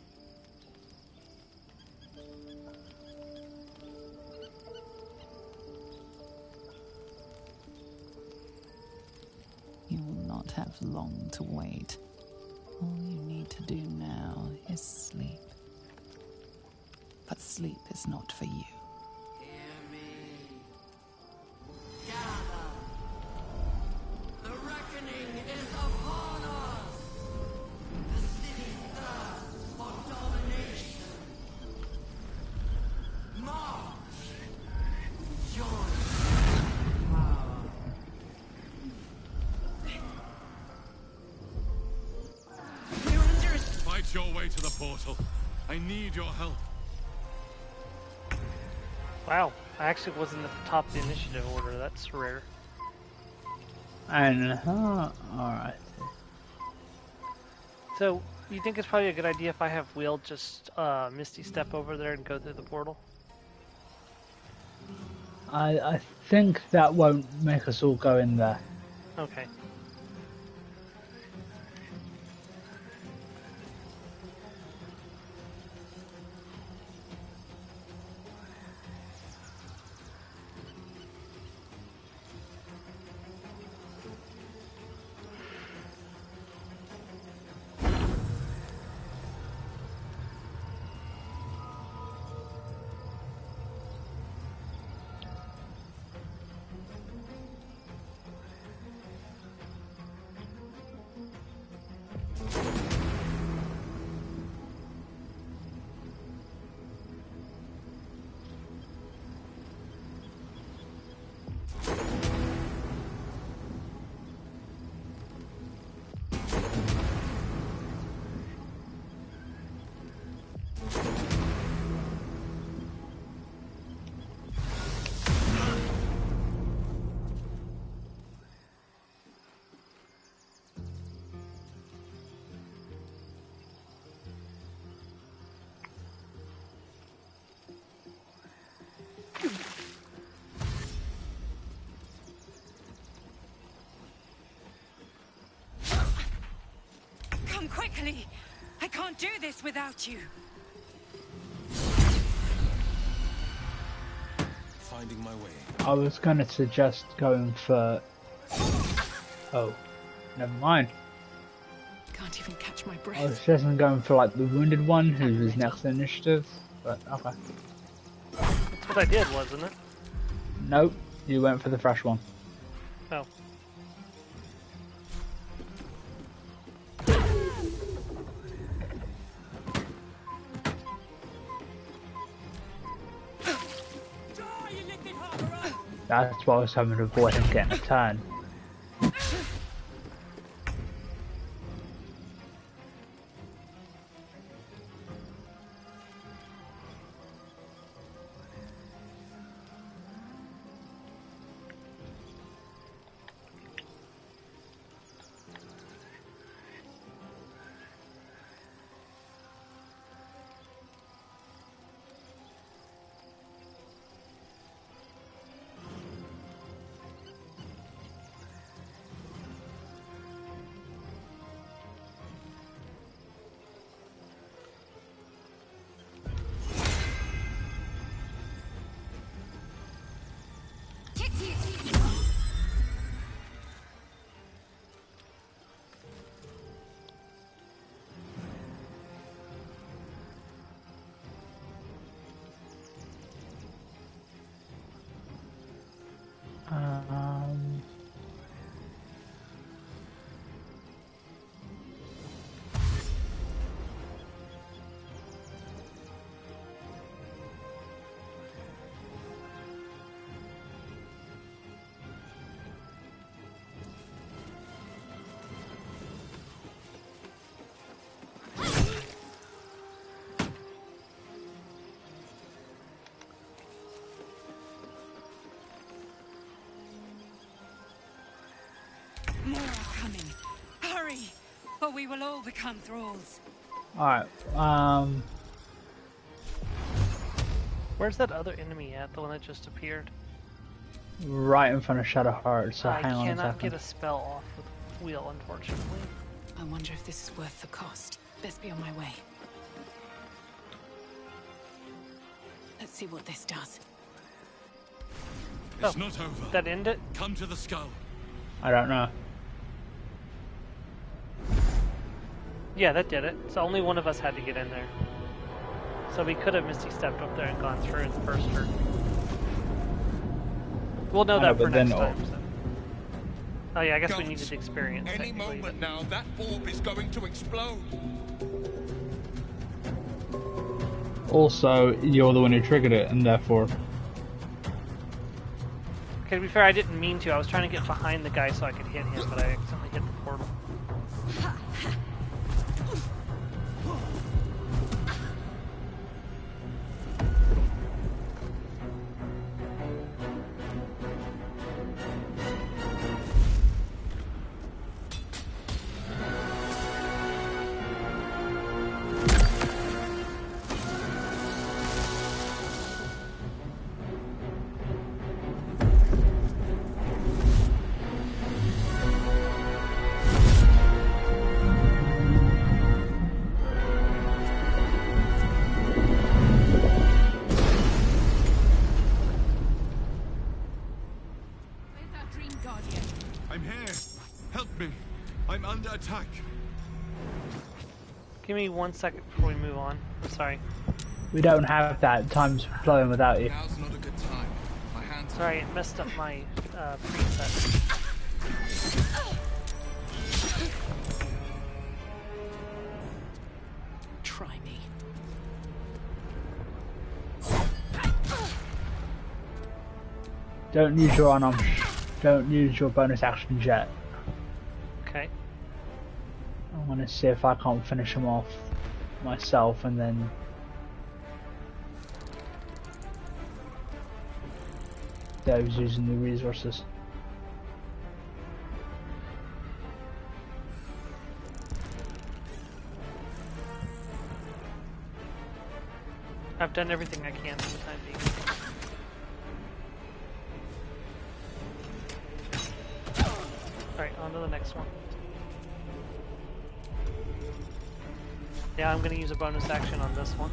You will not have long to wait. All you need to do now is sleep. But sleep is not for you. Hear me. Gather. The reckoning is upon us. The city thirsts for domination. March. Join power. Fight your way to the portal. I need your help. Wow, I actually wasn't at the top of the initiative order. That's rare. And alright. So, You think it's probably a good idea if I have Will just Misty step over there and go through the portal? I think that won't make us all go in there. Okay. Come quickly! I can't do this without you! Finding my way. I was going to suggest going for... Oh, never mind. Can't even catch my I breath. was suggesting going for like the wounded one who was next initiative, but okay. That's what I did, wasn't it? Nope, you went for the fresh one. Oh. That's why I was having to avoid him getting a turn. More are coming. Hurry, or we will all become thralls. Alright, Where's that other enemy at? The one that just appeared? right in front of Shadowheart, so hang on a I cannot second. get a spell off with Wheel, unfortunately. I wonder if this is worth the cost. Best be on my way. Let's see what this does. It's not over. That end it? Come to the skull. I don't know. Yeah, that did it. So only one of us had to get in there. So we could have Misty stepped up there and gone through and first her. We'll know that for next time. So. Oh yeah, I guess we needed experience. Any moment now, that orb is going to explode. Also, you're the one who triggered it, and therefore... Okay, to be fair, I didn't mean to. I was trying to get behind the guy so I could hit him, but I accidentally hit the portal. give me 1 second before we move on. Sorry. We don't have that. Time's flowing without you. Now's not a good time. My hands. Sorry, it messed up my preset. Try me. Don't use your don't use your bonus actions yet. Okay. I want to see if I can't finish him off myself, and then Dave's using the resources. I've done everything I can for the time being. Alright, on to the next one. Yeah, I'm going to use a bonus action on this one.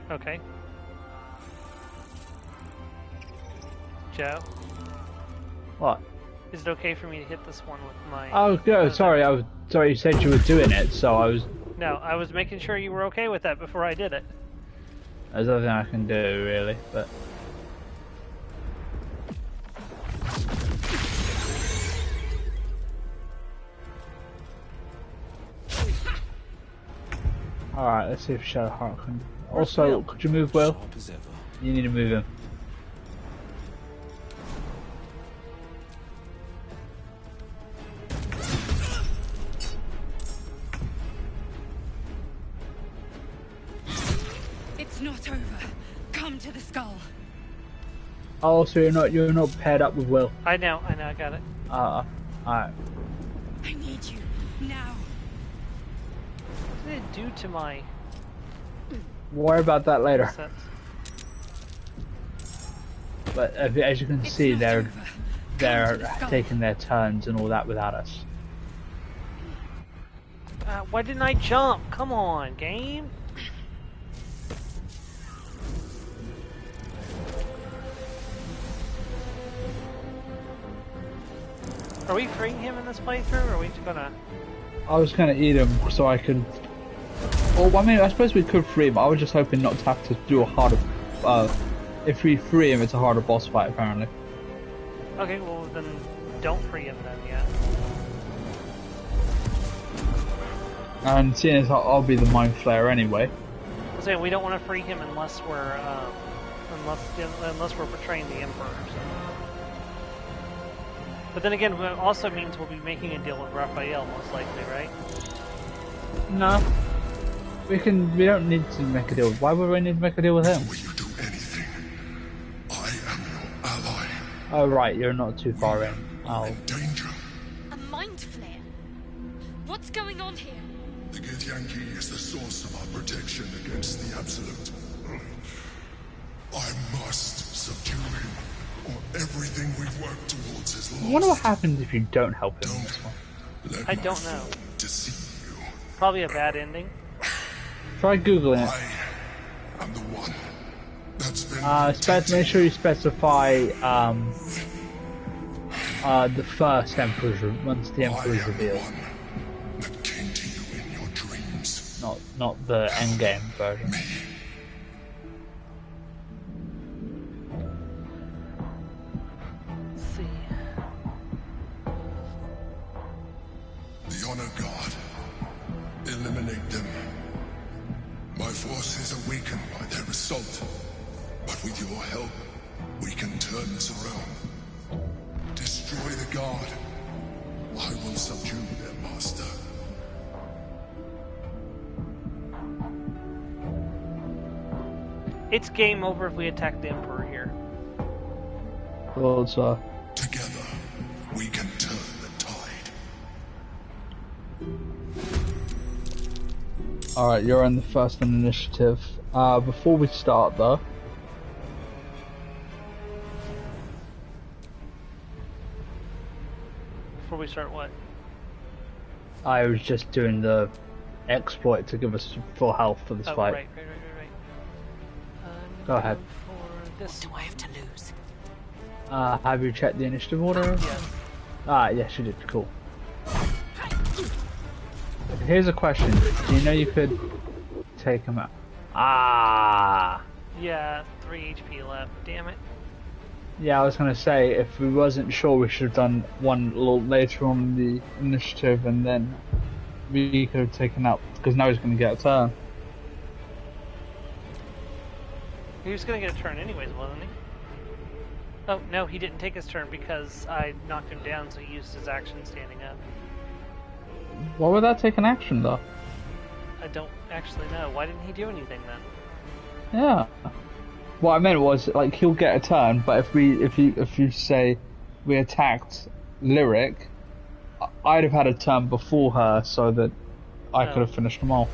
Okay. Joe? What? Is it okay for me to hit this one with my... Oh, no, sorry, I was sorry you said you were doing it, so I was... No, I was making sure you were okay with that before I did it. There's nothing I can do, really, but... Alright, let's see if Shadowheart can... Also, could you move Will? You need to move him. It's not over. Come to the skull. Oh, so you're not paired up with Will. I know, I got it. Alright. I need you now. What did it do to my... Worry about that later. Sets? But as you can see, they're taking their turns and all that without us. Why didn't I jump? Come on, game. Are we freeing him in this playthrough, or are we just gonna... I was gonna eat him so I could... Well, I mean, I suppose we could free him. I was just hoping not to have to do a harder... if we free him, it's a harder boss fight, apparently. Okay, well then don't free him then, yeah. And seeing as I'll be the Mind Flayer anyway. I'm saying we don't want to free him unless we're unless we're portraying the Emperor. So. But then again, it also means we'll be making a deal with Raphael, most likely, right? No. We don't need to make a deal. Why would we need to make a deal with him? Will you do anything? I am your ally. Oh right, you're not too far in. Oh. Danger. A mind flare? What's going on here? The Githyanki is the source of our protection against the Absolute. I must subdue him, or everything we've worked towards is lost. I wonder what happens if you don't help him in this one. I don't know. Deceive you. Probably a bad ending. Try googling it. I am the one that's been make sure you specify the first Emperor's once the Emperor's revealed. that came to you in your dreams. Not the endgame version. Let's see. The Honor God. Eliminate them. My forces are weakened by their assault, but with your help, we can turn this around. Destroy the Guard. I will subdue their master. It's game over if we attack the Emperor here. Well, it's Together, we can turn the tide. Alright, you're in the first on initiative. Before we start though, Before we start what? I was just doing the exploit to give us full health for this fight. Right. Go ahead. For this. What do I have to lose? Have you checked the initiative order? Yes. Yes you did, cool. Here's a question. Do you know you could take him out? Ah. Yeah, 3 HP left. Damn it. Yeah, I was gonna say, if we wasn't sure, we should have done one a little later on in the initiative, and then we could have taken out, because now he's gonna get a turn. He was gonna get a turn anyways, wasn't he? Oh, no, he didn't take his turn because I knocked him down, so he used his action standing up. Why would that take an action, though? I don't actually know. Why didn't he do anything then? Yeah. What I meant was, like, he'll get a turn, but if you say we attacked Lyric, I'd have had a turn before her so that I could have finished them off.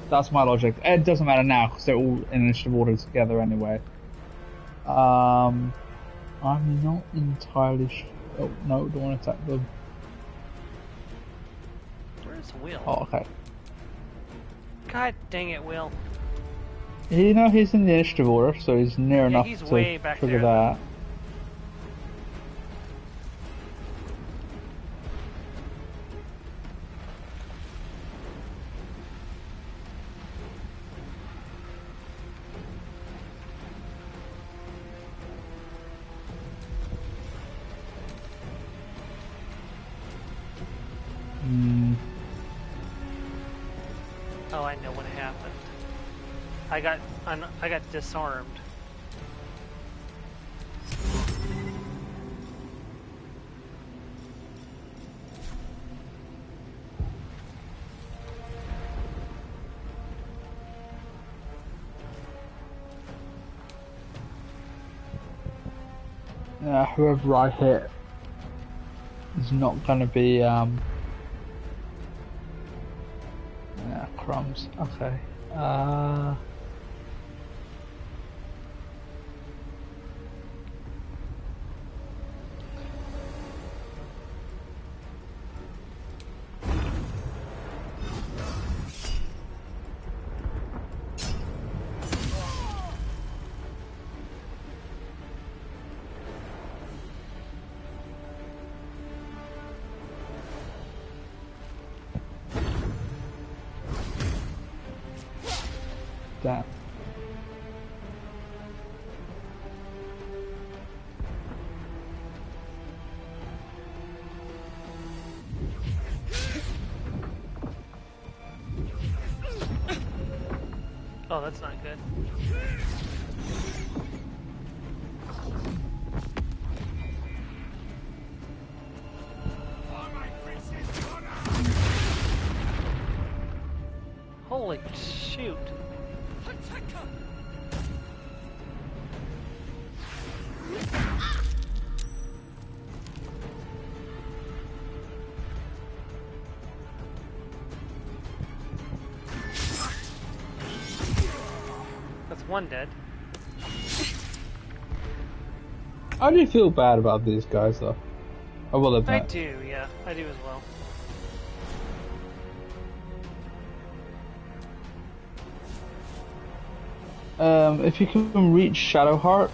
That's my logic. It doesn't matter now because they're all in initiative order together anyway. I'm not entirely sure. Oh no, don't want to attack them. Where's Will? Oh, okay. God dang it, Will. You know he's in the initiative order, so he's near enough he's to way back trigger there, that. Oh, I know what happened. I got disarmed. Yeah, whoever I hit is not gonna be yeah, crumbs. Okay. Damn. Oh, that's not good. Holy shoot. That's one dead. I do feel bad about these guys, though. I will admit. I do, yeah. I do as well. If you can reach Shadowheart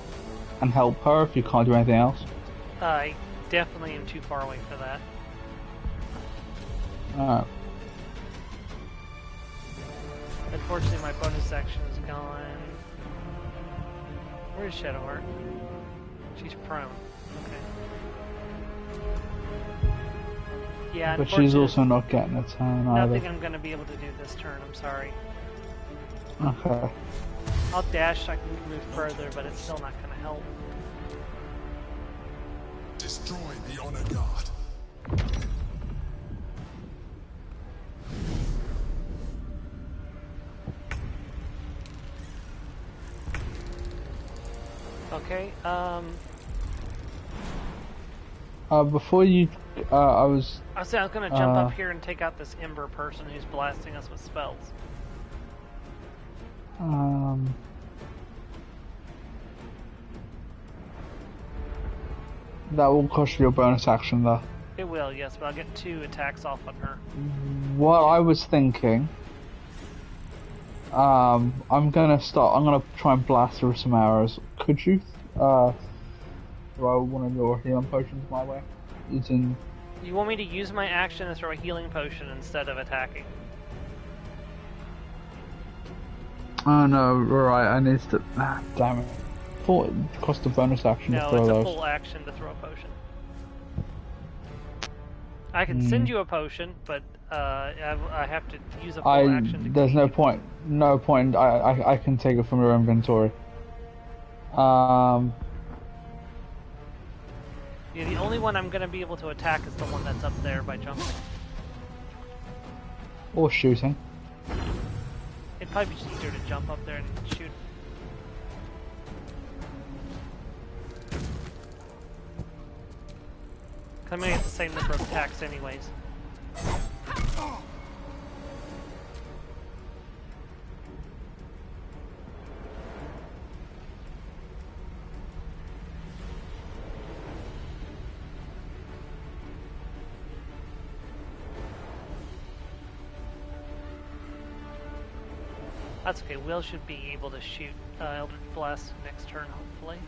and help her if you can't do anything else. I definitely am too far away for that. Alright. Unfortunately, my bonus action is gone. Where's Shadowheart? She's prone. Okay. Yeah, But she's also not getting a turn I don't either. think I'm going to be able to do this turn, I'm sorry. Okay. I'll dash so I can move further, but it's still not going to help. Destroy the honor guard. Okay, Before you, I was I was going to jump up here and take out this Ember person who's blasting us with spells. That will cost you your bonus action, though. It will, yes, but I'll get 2 attacks off on her. What I was thinking, I'm gonna try and blast her with some arrows. Could you, throw one of your healing potions my way? You want me to use my action to throw a healing potion instead of attacking? Oh no, right, I need to... Ah, damn it. Thought it cost a bonus action to No, throw it's a those. full action to throw a potion. I can send you a potion, but I have to use a full action to There's no point. No point. I can take it from your inventory. Yeah, the only one I'm going to be able to attack is the one that's up there by jumping. Or shooting. It'd probably be just easier to jump up there and shoot. I'm going to get the same number of attacks anyways. That's okay, Will should be able to shoot Eldritch Blast next turn, hopefully.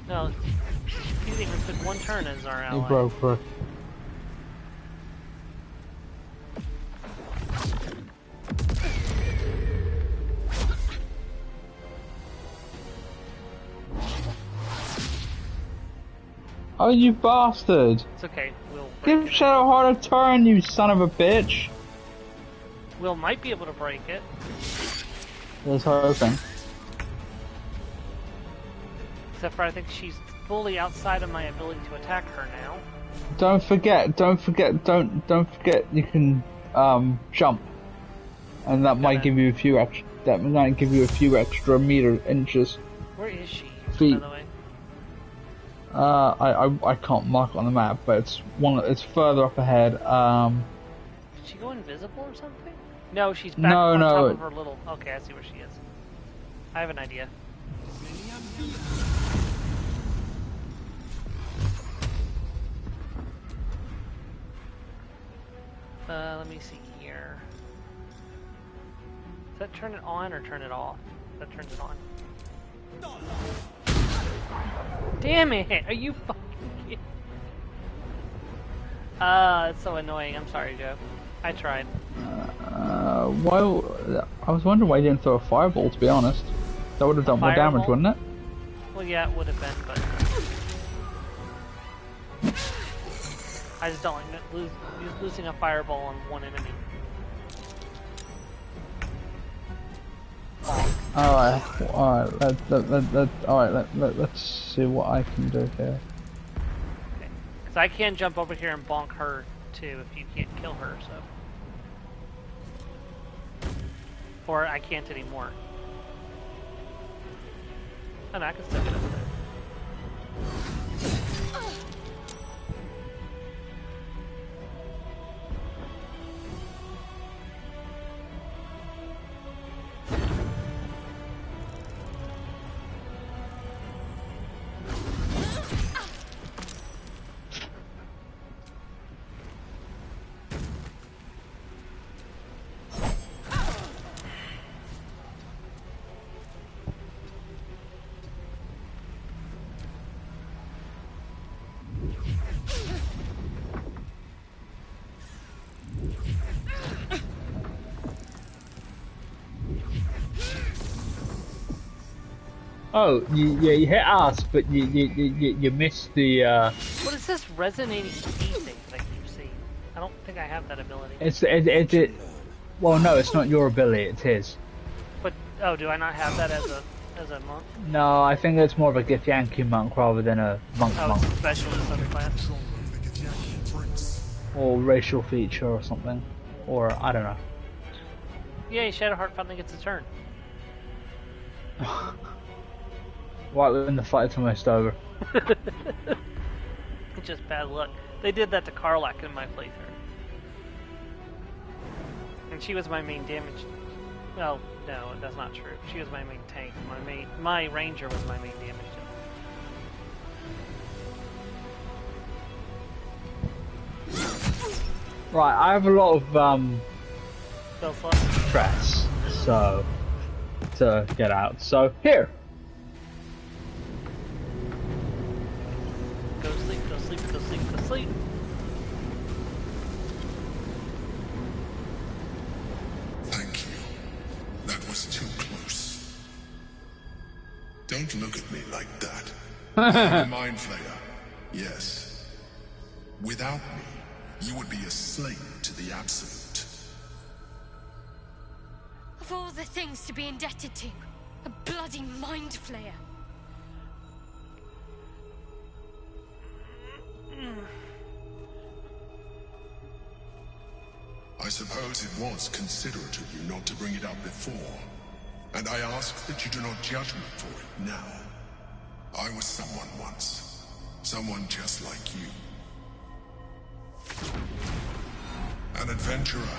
No, he's even took one turn as our ally. He broke for it. Oh, you bastard! It's okay, Will. Give Shadowheart a turn, you son of a bitch! Will might be able to break it. Let's hoping. Except for I think she's fully outside of my ability to attack her now. Don't forget, you can jump. And that might give you a few extra inches. Where is she, Feet. by the way? I can't mark it on the map, but it's further up ahead. Did she go invisible or something? No, she's back on top of her little... Okay, I see where she is. I have an idea. Let me see here. Does that turn it on or turn it off? That turns it on. Damn it! Are you fucking kidding? It's so annoying. I'm sorry, Joe. I tried. Well, I was wondering why you didn't throw a fireball, to be honest. That would have done more damage, wouldn't it? Well, yeah, it would have been, but... I just don't like losing a fireball on one enemy. Let's see what I can do here. Okay. Because I can jump over here and bonk her, too, if you can't kill her, so... Or I can't anymore. Oh, no, I can still get up there. Oh, you hit us, but you missed the. What is this resonating key thing that I keep seeing? I don't think I have that ability. Well, no, it's not your ability. It's his. But oh, do I not have that as a monk? No, I think it's more of a Githyanki monk rather than a monk. It's a specialist underclass. Or racial feature or something, or I don't know. Yay! Shadowheart finally gets a turn. right when the fight's almost over. Just bad luck. They did that to Karlak in my playthrough. And she was my main damage. Well, no, that's not true. She was my main tank. My ranger was my main damage. Right, I have a lot of Spell slot. stress, so to get out. So here. Go sleep, go sleep, go sleep, go sleep. Thank you. That was too close. Don't look at me like that. I'm a mind flayer. Yes. Without me, you would be a slave to the Absolute. Of all the things to be indebted to, a bloody mind flayer. I suppose it was considerate of you not to bring it up before. And I ask that you do not judge me for it now. I was someone once. Someone just like you. An adventurer.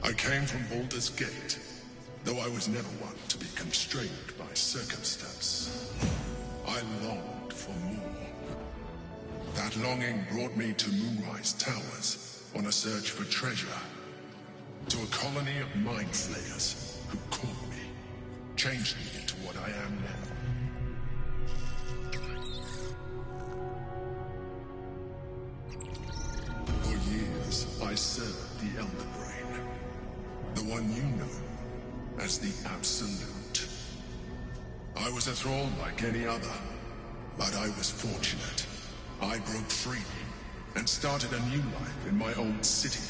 I came from Baldur's Gate, though I was never one to be constrained by circumstance. I longed for more. That longing brought me to Moonrise Towers on a search for treasure. To a colony of mind flayers who caught me, changed me into what I am now. For years, I served the Elder Brain, the one you know as the Absolute. I was a thrall like any other, but I was fortunate. I broke free and started a new life in my old city.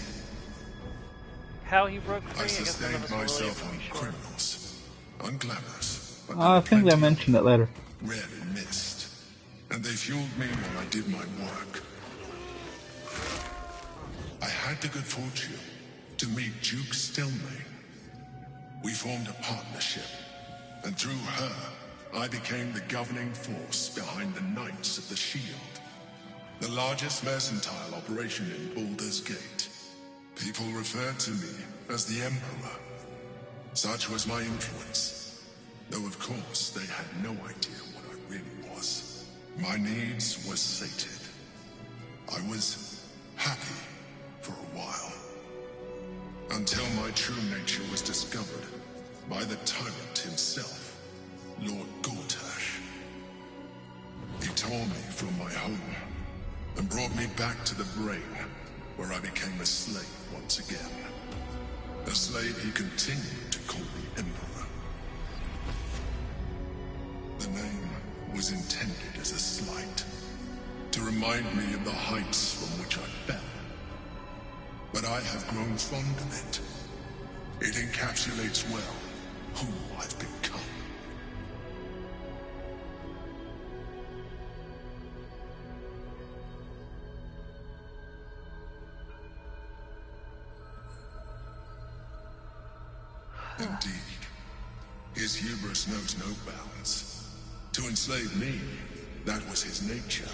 How he broke free? I sustained myself on criminals, unglamorous. But I think they mentioned it later. Rarely missed, and they fueled me while I did my work. I had the good fortune to meet Duke Stillmain. We formed a partnership, and through her, I became the governing force behind the Knights of the Shield, the largest mercantile operation in Baldur's Gate. People referred to me as the Emperor. Such was my influence, though of course they had no idea what I really was. My needs were sated. I was happy for a while, until my true nature was discovered by the tyrant himself, Lord Gortash. He tore me from my home and brought me back to the Brain, where I became a slave once again. A slave he continued to call the Emperor. The name was intended as a slight, to remind me of the heights from which I fell. But I have grown fond of it. It encapsulates well who I've become. Indeed. His hubris knows no bounds. To enslave me, that was his nature.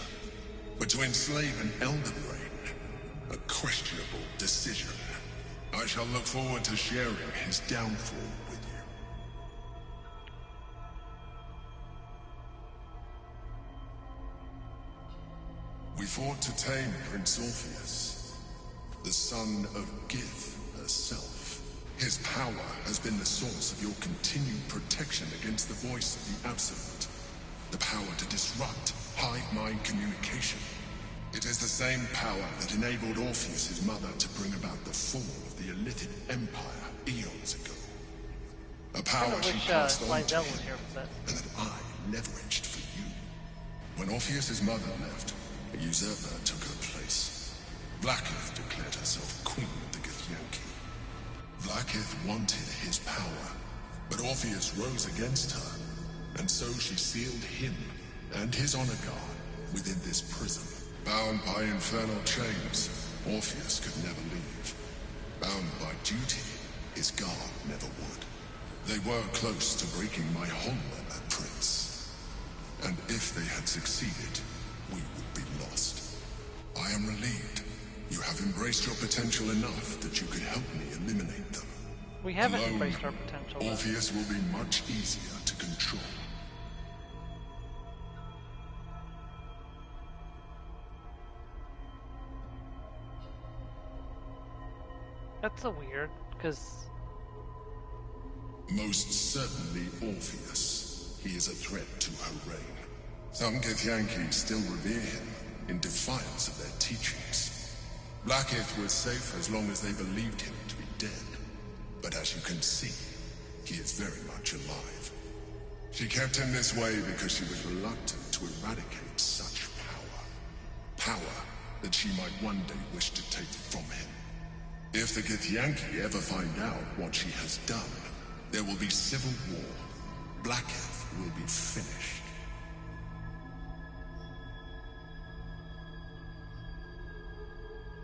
But to enslave an Elder Brain, a questionable decision. I shall look forward to sharing his downfall with you. We fought to tame Prince Orpheus, the son of Gith herself. His power has been the source of your continued protection against the voice of the Absolute. The power to disrupt hive-mind communication. It is the same power that enabled Orpheus' mother to bring about the fall of the Illithid Empire eons ago. A power she passed on to him, and that I leveraged for you. When Orpheus' mother left, a usurper took her place. Blackith declared herself queen of the Githyanki. Blackith wanted his power, but Orpheus rose against her, and so she sealed him and his honor guard within this prison. Bound by infernal chains, Orpheus could never leave. Bound by duty, his guard never would. They were close to breaking my hold on that prince. had succeeded, we would be lost. I am relieved. You have embraced your potential enough that you could help me eliminate them. We haven't Alone, embraced our potential. Though. Orpheus will be much easier to control. That's so weird, because... Most certainly Orpheus. He is a threat to her reign. Some Githyanki still revere him, in defiance of their teachings. Blackith was safe as long as they believed him to be dead. But as you can see, he is very much alive. She kept him this way because she was reluctant to eradicate such power. Power that she might one day wish to take from him. If the Githyanki ever find out what she has done, there will be civil war. Blackith will be finished.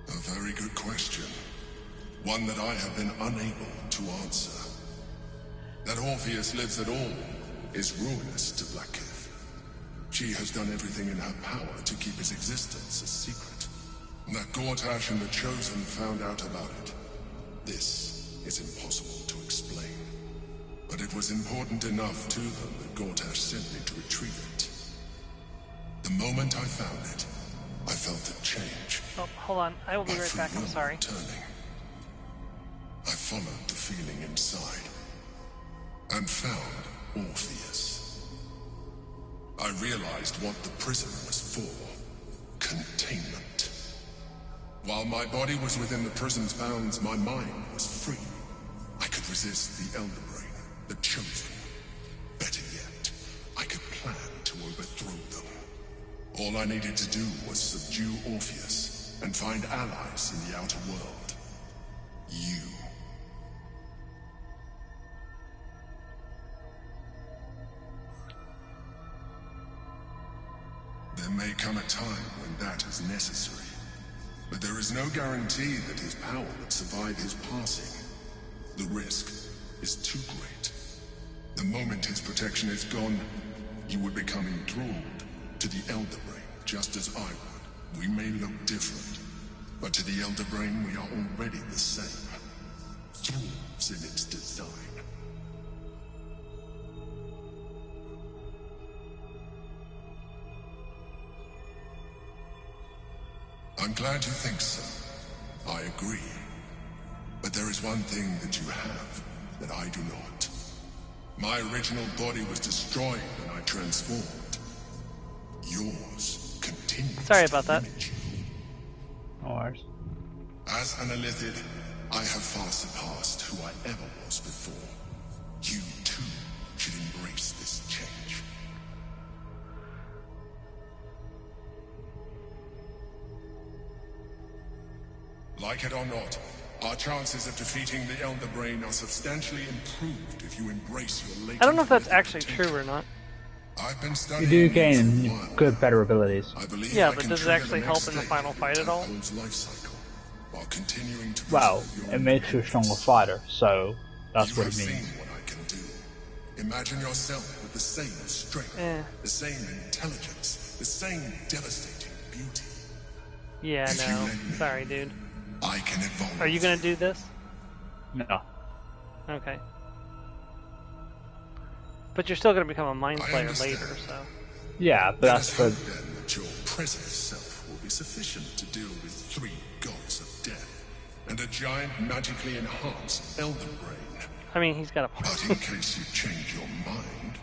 A very good question. One that I have been unable to answer. That Orpheus lives at all is ruinous to Blackith. She has done everything in her power to keep his existence a secret. That Gortash and the Chosen found out about it. This is impossible to explain. But it was important enough to them that Gortash sent me to retrieve it. The moment I found it, I felt a change. Oh, hold on. I will be right back. I'm sorry. Turning. I followed the feeling inside and found Orpheus. I realized what the prison was for. Containment. While my body was within the prison's bounds, my mind was free. I could resist the Elder Brain, the Chosen. Better yet, I could plan to overthrow them. All I needed to do was subdue Orpheus and find allies in the outer world. You. There may come a time when that is necessary. But there is no guarantee that his power would survive his passing. The risk is too great. The moment his protection is gone, you would become enthralled to the Elder Brain, just as I would. We may look different, but to the Elder Brain we are already the same. Thralls in its design. I'm glad you think so. I agree. But there is one thing that you have that I do not. My original body was destroyed when I transformed. Yours continues. Sorry about that. No worries. As an Illithid, I have far surpassed who I ever was before. You too should embrace this change. Like it or not, our chances of defeating the Elder Brain are substantially improved if you embrace your latent... I don't know if that's actually true or not. I've been You studying do gain good, better abilities. Yeah, but does it actually help in the final fight at all? Life cycle, while continuing to Well, it makes you a stronger fighter, so that's what it seen means. what I can do. Imagine yourself with the same strength, the same intelligence, the same devastating beauty. Yeah, If you no. let me, Sorry, dude. I can evolve. Are you gonna do this? No. Okay. But you're still gonna become a mind flayer understand. later, so... Yeah, but Let that's us for... hope then that your present self will be sufficient to deal with 3 gods of death and a giant magically enhanced Elder Brain. I mean, he's got a But point. in case you change your mind,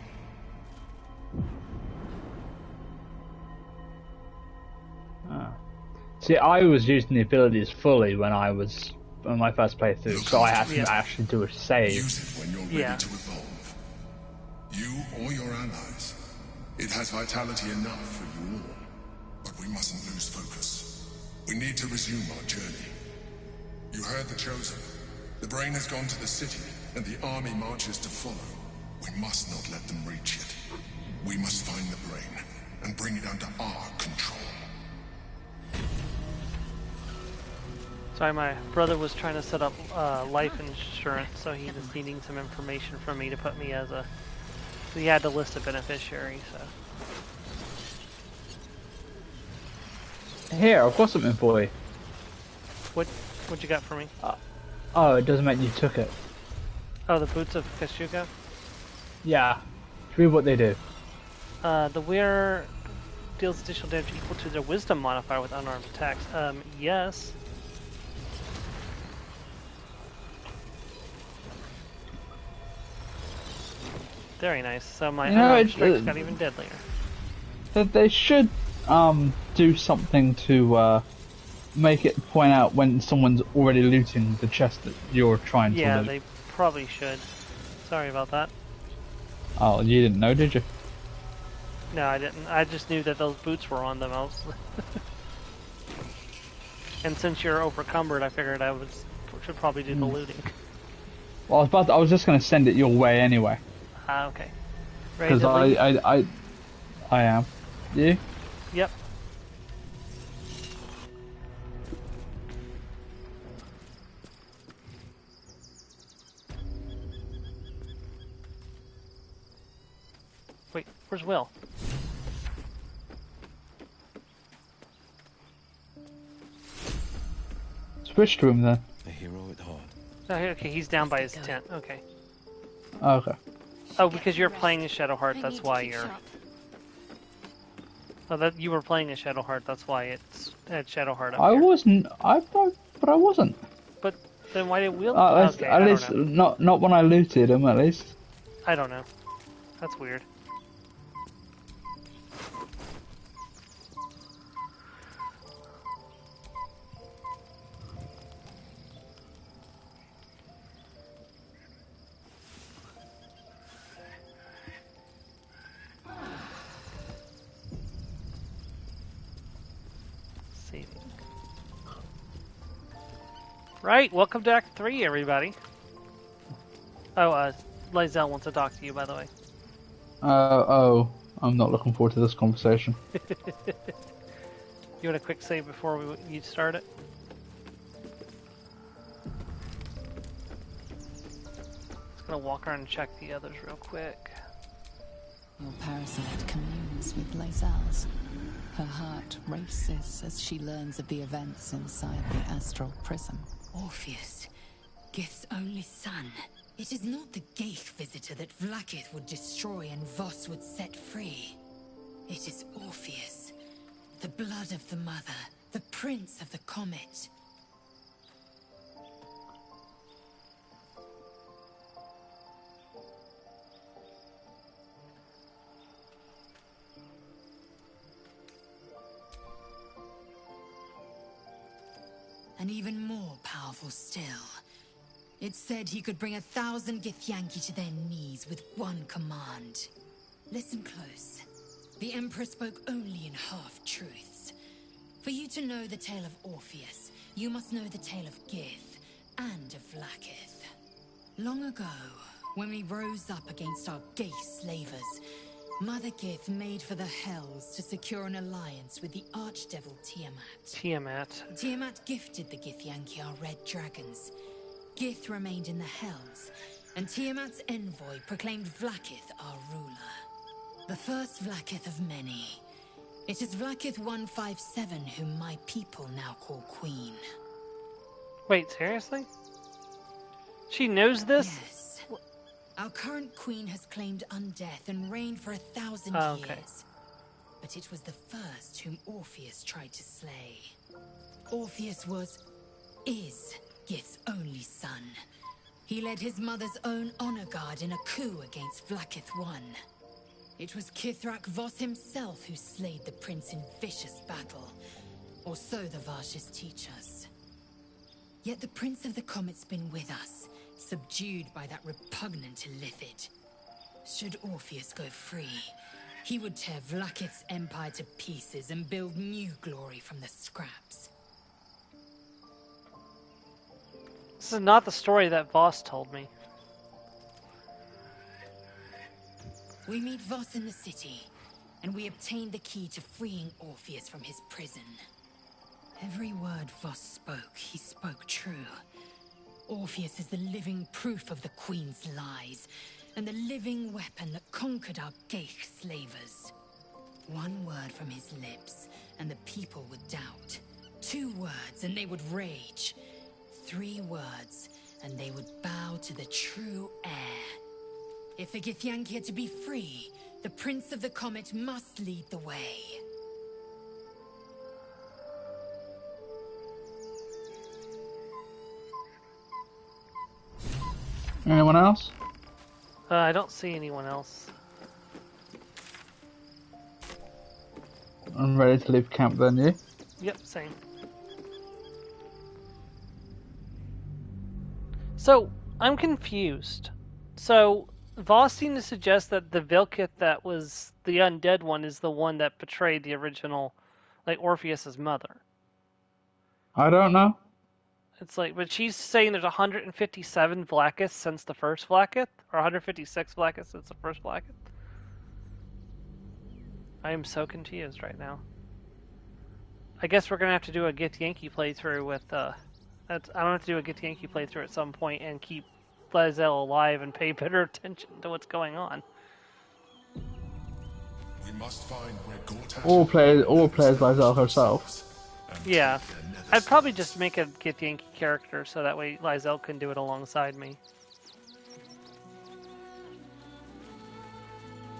See, I was using the abilities fully when I was on my first playthrough, so I had to actually do a save. use it when you're ready to evolve. You or your allies. It has vitality enough for you all. But we mustn't lose focus. We need to resume our journey. You heard the Chosen. The Brain has gone to the city, and the army marches to follow. We must not let them reach it. We must find the Brain, and bring it under our control. Sorry, my brother was trying to set up life insurance, so he was needing some information from me to put me as a... So he had to list a beneficiary, so... Here, I've got something for you. What you got for me? Oh, it doesn't mean you took it. Oh, the boots of Kashuga? Yeah. Read what they do. The wearer deals additional damage equal to their wisdom modifier with unarmed attacks. Yes. Very nice. So my unarmed strikes got even deadlier. They should do something to make it point out when someone's already looting the chest that you're trying to loot. Yeah, they probably should. Sorry about that. Oh, you didn't know, did you? No, I didn't. I just knew that those boots were on them. And since you're overcumbered, I figured should probably do the looting. Well, I was just going to send it your way anyway. Okay. Ready Because to leave? I am. You? Yep. Wait, where's Will? Switch to him then. A hero at heart. Oh, okay, he's down by his tent. Okay. Okay. Oh, because you're playing a Shadowheart, that's why you're... Oh, that you were playing a Shadowheart, that's why it's had Shadowheart up I here. wasn't. But I wasn't. But then why did Will... At okay, least not when I looted him. At least. I don't know. That's weird. Right, welcome to Act 3, everybody. Oh, Lizelle wants to talk to you, by the way. I'm not looking forward to this conversation. You want a quick save before you start it? Just gonna walk around and check the others real quick. Your parasite communes with Lazelle's. Her heart races as she learns of the events inside the astral prism. Orpheus, Gith's only son. It is not the Geich visitor that Vlaakith would destroy and Voss would set free. It is Orpheus, the blood of the mother, the prince of the comet. And even more powerful still. It said he could bring 1,000 Githyanki to their knees with one command. Listen close. The Emperor spoke only in half-truths. For you to know the tale of Orpheus, you must know the tale of Gith and of Vlaakith. Long ago, when we rose up against our Geich slavers, Mother Gith made for the Hells to secure an alliance with the archdevil Tiamat. Tiamat gifted the Githyanki our red dragons. Gith remained in the Hells, and Tiamat's envoy proclaimed Vlaakith our ruler. The first Vlaakith of many. It is Vlaakith 157 whom my people now call Queen. Wait, seriously? She knows this? Yes. Our current queen has claimed undeath and reigned for 1,000 years. But it was the first whom Orpheus tried to slay. Orpheus is Gith's only son. He led his mother's own honor guard in a coup against Vlaakith I. It was Kithrak Voss himself who slayed the prince in vicious battle. Or so the Varshas teach us. Yet the Prince of the Comet's been with us, subdued by that repugnant illithid. Should Orpheus go free, he would tear Vlaakith's empire to pieces and build new glory from the scraps. This is not the story that Voss told me. We meet Voss in the city, and we obtain the key to freeing Orpheus from his prison. Every word Voss spoke, he spoke true. Orpheus is the living proof of the Queen's lies, and the living weapon that conquered our Geich slavers. One word from his lips, and the people would doubt. 2 words, and they would rage. 3 words, and they would bow to the true heir. If the Githyanki are to be free, the Prince of the Comet must lead the way. Anyone else? I don't see anyone else. I'm ready to leave camp then, you? Yep, same. So, I'm confused. So, Voss seemed to suggest that the Vilkith that was the undead one is the one that betrayed the original, like, Orpheus's mother. I don't know. It's like, but she's saying there's 157 Vlaakiths since the first Vlaakith, or 156 Vlaakiths since the first Vlaakith. I am so confused right now. I guess we're gonna have to do a Githyanki playthrough with, I'm gonna have to do a Githyanki playthrough at some point and keep Lae'zel alive and pay better attention to what's going on. We must find where Gortat All players Lae'zel herself. Yeah. I'd probably just make a Githyanki character so that way Lae'zel can do it alongside me.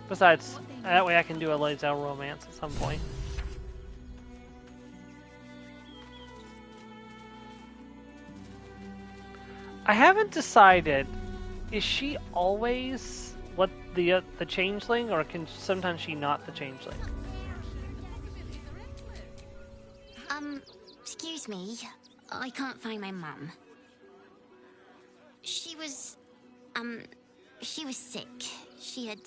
Besides, that way I can do a Lae'zel romance at some point. I haven't decided, is she always what the changeling, or can sometimes she not the changeling? Excuse me, I can't find my mum. She was sick. She had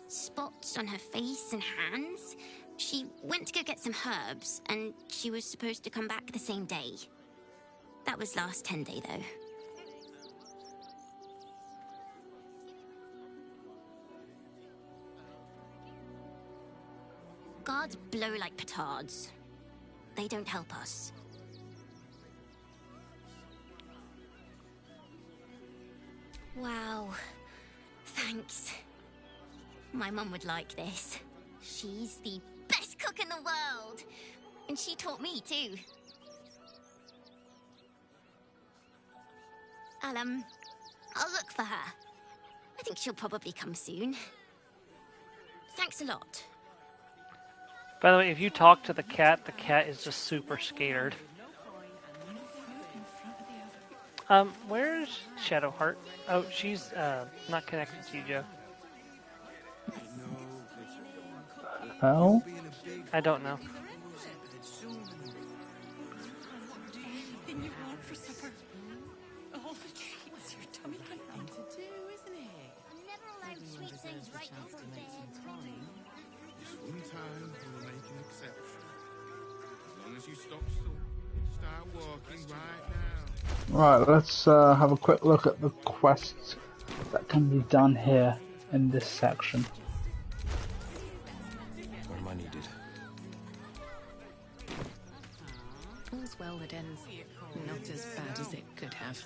spots on her face and hands. She went to go get some herbs, and she was supposed to come back the same day. That was last 10 day, though. Guards blow like petards. They don't help us. Wow. Thanks. My mum would like this. She's the best cook in the world. And she taught me too. I'll look for her. I think she'll probably come soon. Thanks a lot. By the way, if you talk to the cat is just super scared. Where's Shadowheart? Oh, she's not connected to you, Joe. Hell? I don't know. Anything you want for supper. All the treats your tummy can handle. To do, isn't it? I'm never allowed sweet things right before bed. One time we'll make an exception. As long as you stop start walking right now. Right, let's have a quick look at the quests that can be done here in this section. Where am I needed? All's well that ends not as bad as it could have.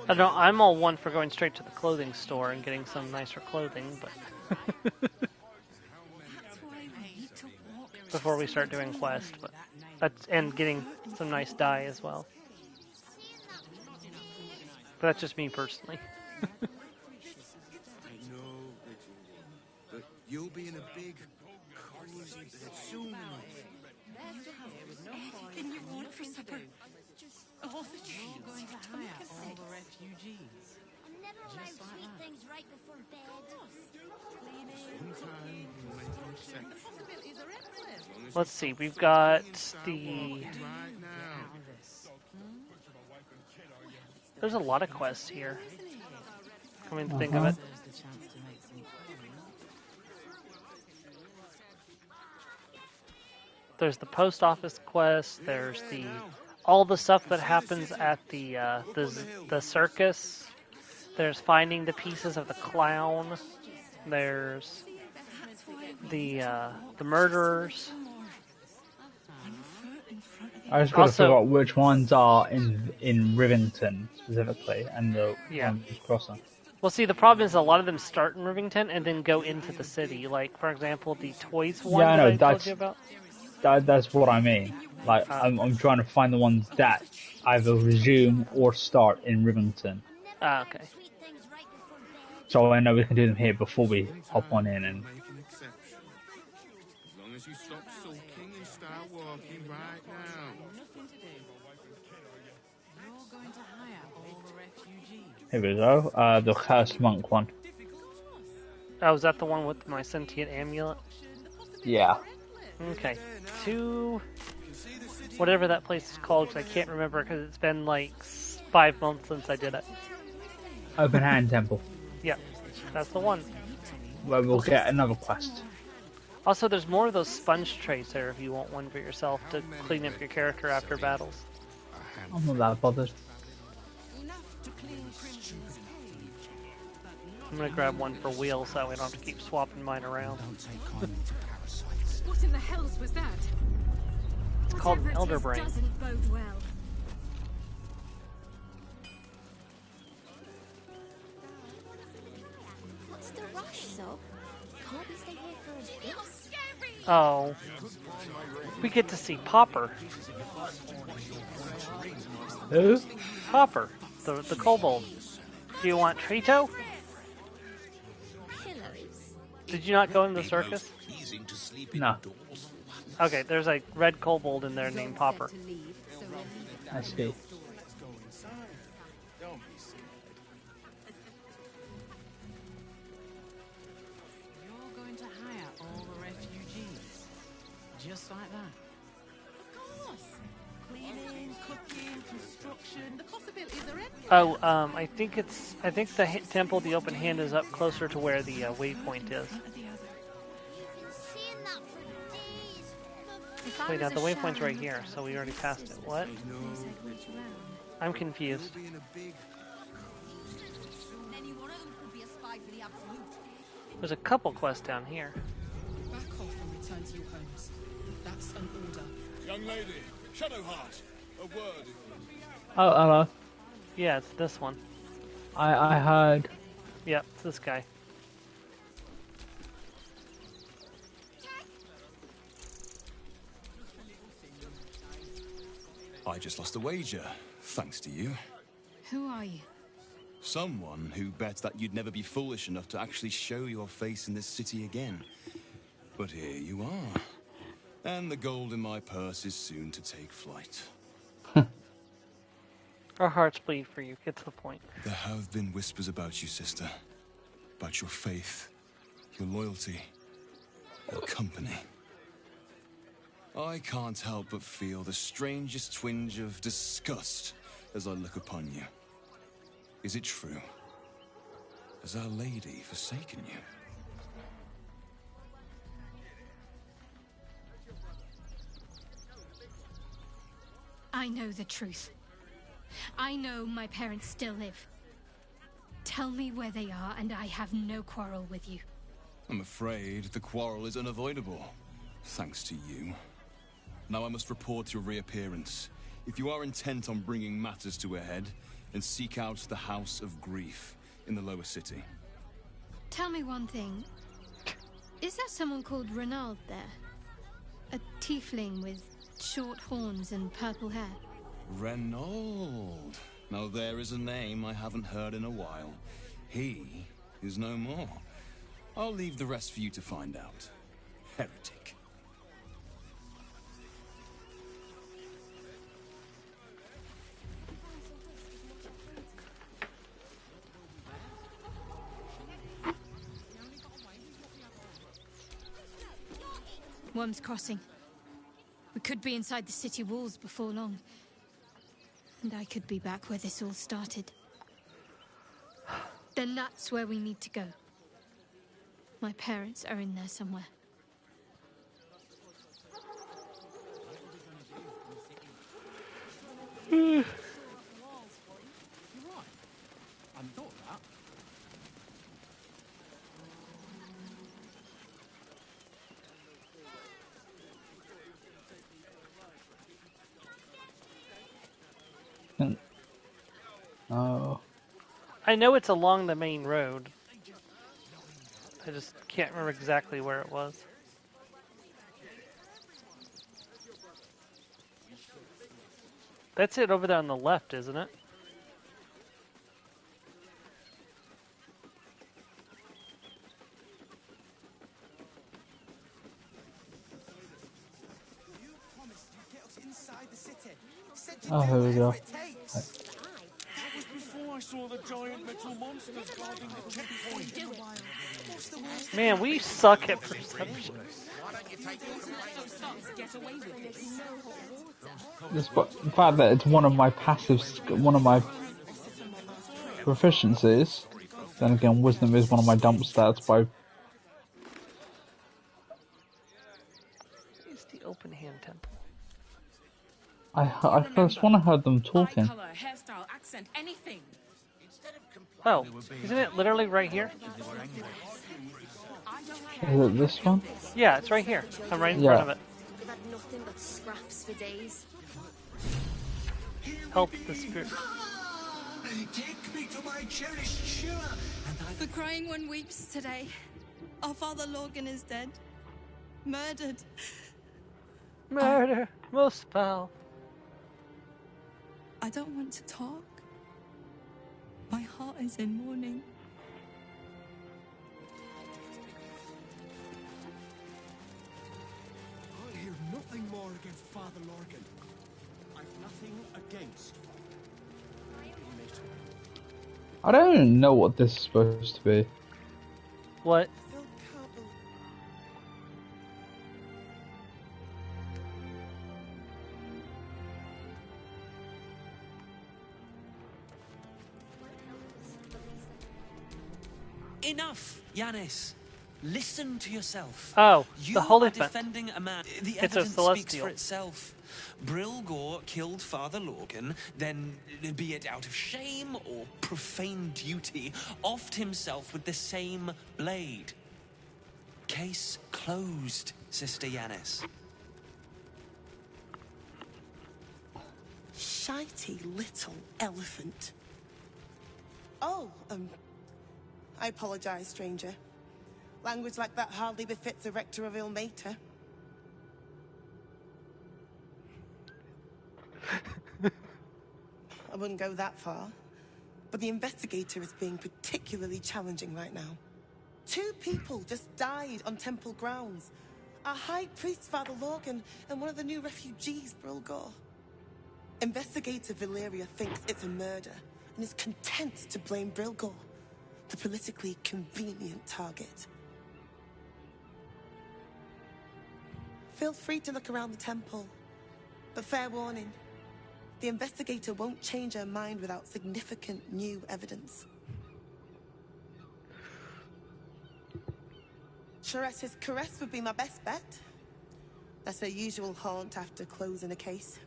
I don't know, I'm all one for going straight to the clothing store and getting some nicer clothing, but before we start doing quest, but and getting some nice dye as well. But that's just me personally. But you'll be in a big, cozy bed soon enough. Anything you want for supper. All the treats Going your to tummy hire can all handle. the refugees. I'm never allowed sweet things right before bed. One time we'll make an exception. Possibilities are endless. Let's see, we've got the... Right now. There's a lot of quests here. I mean, think of it. There's the chance to make some coin. There's the post office quest, there's the... all the stuff that happens at the circus. There's finding the pieces of the clown. There's the murderers. I just gotta Also- figure out which ones are in Rivington specifically, and the Yeah. ones crossing. Well, see, the problem is a lot of them start in Rivington and then go into the city. Like, for example, the toys one Yeah, I that know. I told you about. That's what I mean. Like, I'm trying to find the ones that either resume or start in Rivington. Ah, okay. So I know we can do them here before we hop on in and. Make an exception. As long as you stop sulking and start walking right now. Nothing to do. You're going to hire all the refugees. Here we go. The Cursed Monk one. Oh, is that the one with my sentient amulet? Yeah. Okay. Whatever that place is called, 'cause I can't remember because it's been like 5 months since I did it. Open Hand Temple. Yeah, that's the one. Where we'll get another quest. Also, there's more of those sponge trays there if you want one for yourself to clean up your character after battles. I'm not that bothered. I'm gonna grab one for wheels so we don't have to keep swapping mine around. What in the hells was that? It's called an Whatever it elder is brain. doesn't bode well. What's the rush, Sob? Can't we stay here for a bit? Oh, we get to see Popper. Who? Popper, the kobold. Do you want Trito? Did you not go in the circus? No. Okay, there's a red kobold in there named Popper. I see. You're going to hire all the refugees. Just like that. Of course. Cleaning, cooking, construction. The possibilities are endless. Oh, I think the temple, the open hand, is up closer to where the waypoint is. Wait, now the waypoint's right here, so we already passed it. What? I'm confused. There's a couple quests down here. Back off and return to your homes. That's an order. Young lady, Shadowheart, a word. Oh, hello. Yeah, it's this one. I heard. Yep, it's this guy. I just lost a wager, thanks to you. Who are you? Someone who bet that you'd never be foolish enough to actually show your face in this city again. But here you are. And the gold in my purse is soon to take flight. Our hearts bleed for you. Get to the point. There have been whispers about you, sister. About your faith, your loyalty, your company. I can't help but feel the strangest twinge of disgust as I look upon you. Is it true? Has Our Lady forsaken you? I know the truth. I know my parents still live. Tell me where they are, and I have no quarrel with you. I'm afraid the quarrel is unavoidable, thanks to you. Now I must report your reappearance. If you are intent on bringing matters to a head, then seek out the House of Grief in the lower city. Tell me one thing. Is there someone called Renald there? A tiefling with short horns and purple hair? Reynold. Now there is a name I haven't heard in a while. He is no more. I'll leave the rest for you to find out. Heretic. Worm's Crossing. We could be inside the city walls before long. And I could be back where this all started. Then that's where we need to go. My parents are in there somewhere. I thought that. Oh. I know it's along the main road. I just can't remember exactly where it was. That's it over there on the left, isn't it? Oh, here we go. That was before I saw the giant metal monsters guarding the checkpoint. Man, we suck at perception. Despite the fact that it's one of my one of my proficiencies, then again, wisdom is one of my dump stats by... It's the open hand temple. I first when I heard them talking. Color, hairstyle, accent, anything. Oh, isn't it literally right here? Is it this one? Yeah, it's right here. I'm right in front of it. We've had nothing but scraps for days. Help the spirit. Take me to my cherished Shira, and The crying one weeps today. Our father Lorgan is dead. Murdered. Murder, most foul. I don't want to talk. My heart is in mourning. I'll hear nothing more against Father Lorgan. I've nothing against I don't even know what this is supposed to be. What? Enough, Yanis. Listen to yourself. Oh, you the holy are fence. defending a man. The It's a evidence speaks celestial. for itself. Brilgor killed Father Lorgan, then, be it out of shame or profane duty, offed himself with the same blade. Case closed, Sister Yanis. Shitey little elephant. Oh, I apologize, stranger. Language like that hardly befits a rector of Ilmater. I wouldn't go that far, but the investigator is being particularly challenging right now. 2 people just died on temple grounds. Our high priest, Father Lorgan, and one of the new refugees, Brilgor. Investigator Valeria thinks it's a murder and is content to blame Brilgor, the politically convenient target. Feel free to look around the temple, but fair warning, the investigator won't change her mind without significant new evidence. Chares's caress would be my best bet. That's her usual haunt after closing a case.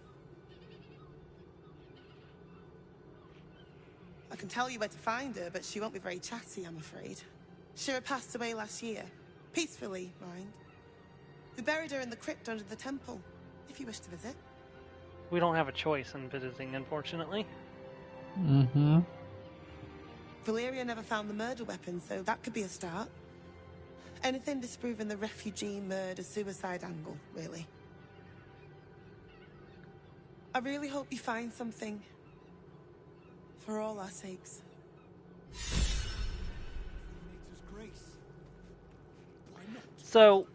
I can tell you where to find her, but she won't be very chatty, I'm afraid. Shira passed away last year. Peacefully, mind. We buried her in the crypt under the temple, if you wish to visit. We don't have a choice in visiting, unfortunately. Mm-hmm. Valeria never found the murder weapon, so that could be a start. Anything disproving the refugee murder-suicide angle, really. I really hope you find something. For all our sakes. So,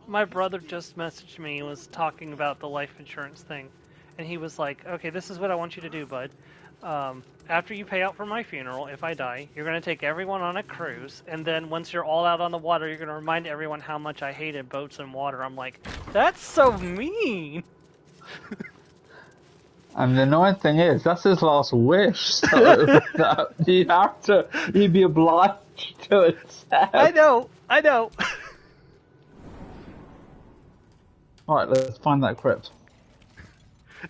my brother just messaged me and was talking about the life insurance thing. And he was like, okay, this is what I want you to do, bud. After you pay out for my funeral, if I die, you're going to take everyone on a cruise. And then once you're all out on the water, you're going to remind everyone how much I hated boats and water. I'm like, that's so mean. And the annoying thing is, that's his last wish, so you'd be obliged to accept. I know. Alright, let's find that crypt.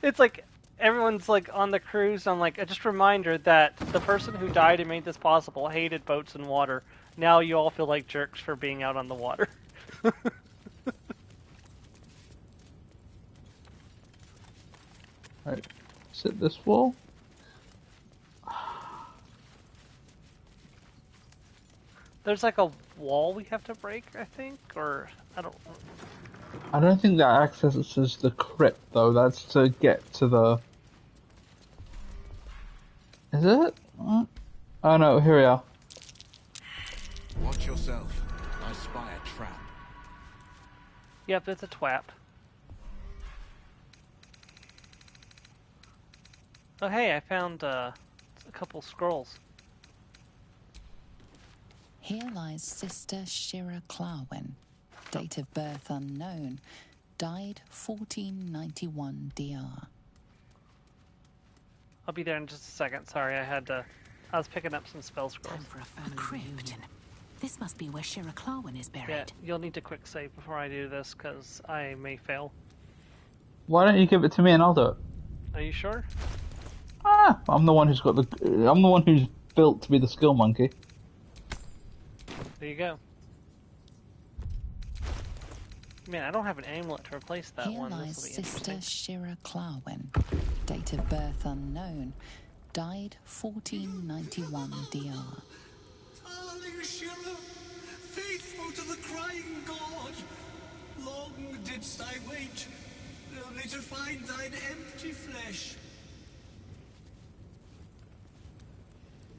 It's like, everyone's like on the cruise. I'm like, just a reminder that the person who died and made this possible hated boats and water. Now you all feel like jerks for being out on the water. Right, is it this wall? There's like a wall we have to break, I think, or I don't. I don't think that accesses the crypt though. That's to get to the. Is it? Oh no, here we are. Watch yourself. I spy a trap. Yep, it's a twap. Oh hey, I found a couple scrolls. Here lies Sister Shira Clarwin, date of birth unknown, died 1491 DR. I'll be there in just a second. Sorry, I was picking up some spell scrolls. A crypt. This must be where Shira Clarwin is buried. Yeah, you'll need to quick save before I do this, because I may fail. Why don't you give it to me and I'll do it? Are you sure? I'm the one who's got the. I'm the one who's built to be the skill monkey. There you go. Man, I don't have an amulet to replace that Here one. lies This will be Sister interesting. Shira Clarwin, date of birth unknown, died 1491 DR. Darling Shira, faithful to the crying god, long didst I wait, only to find thine empty flesh.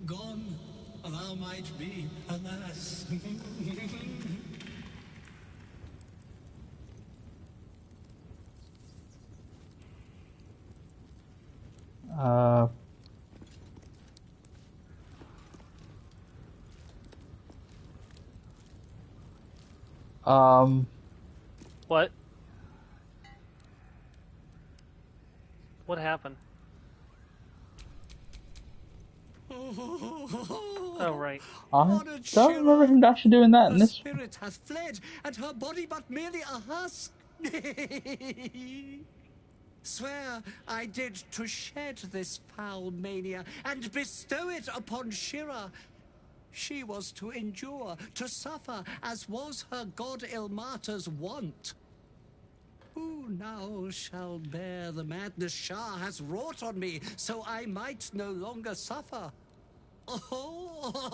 Gone thou might be, alas. What? What happened? Oh, right. I don't remember him actually doing that in Her this. spirit hath fled, and her body but merely a husk. Swear I did to shed this foul mania and bestow it upon Shira. She was to endure, to suffer, as was her god Ilmata's wont. Who now shall bear the madness Shah has wrought on me, so I might no longer suffer? Oh,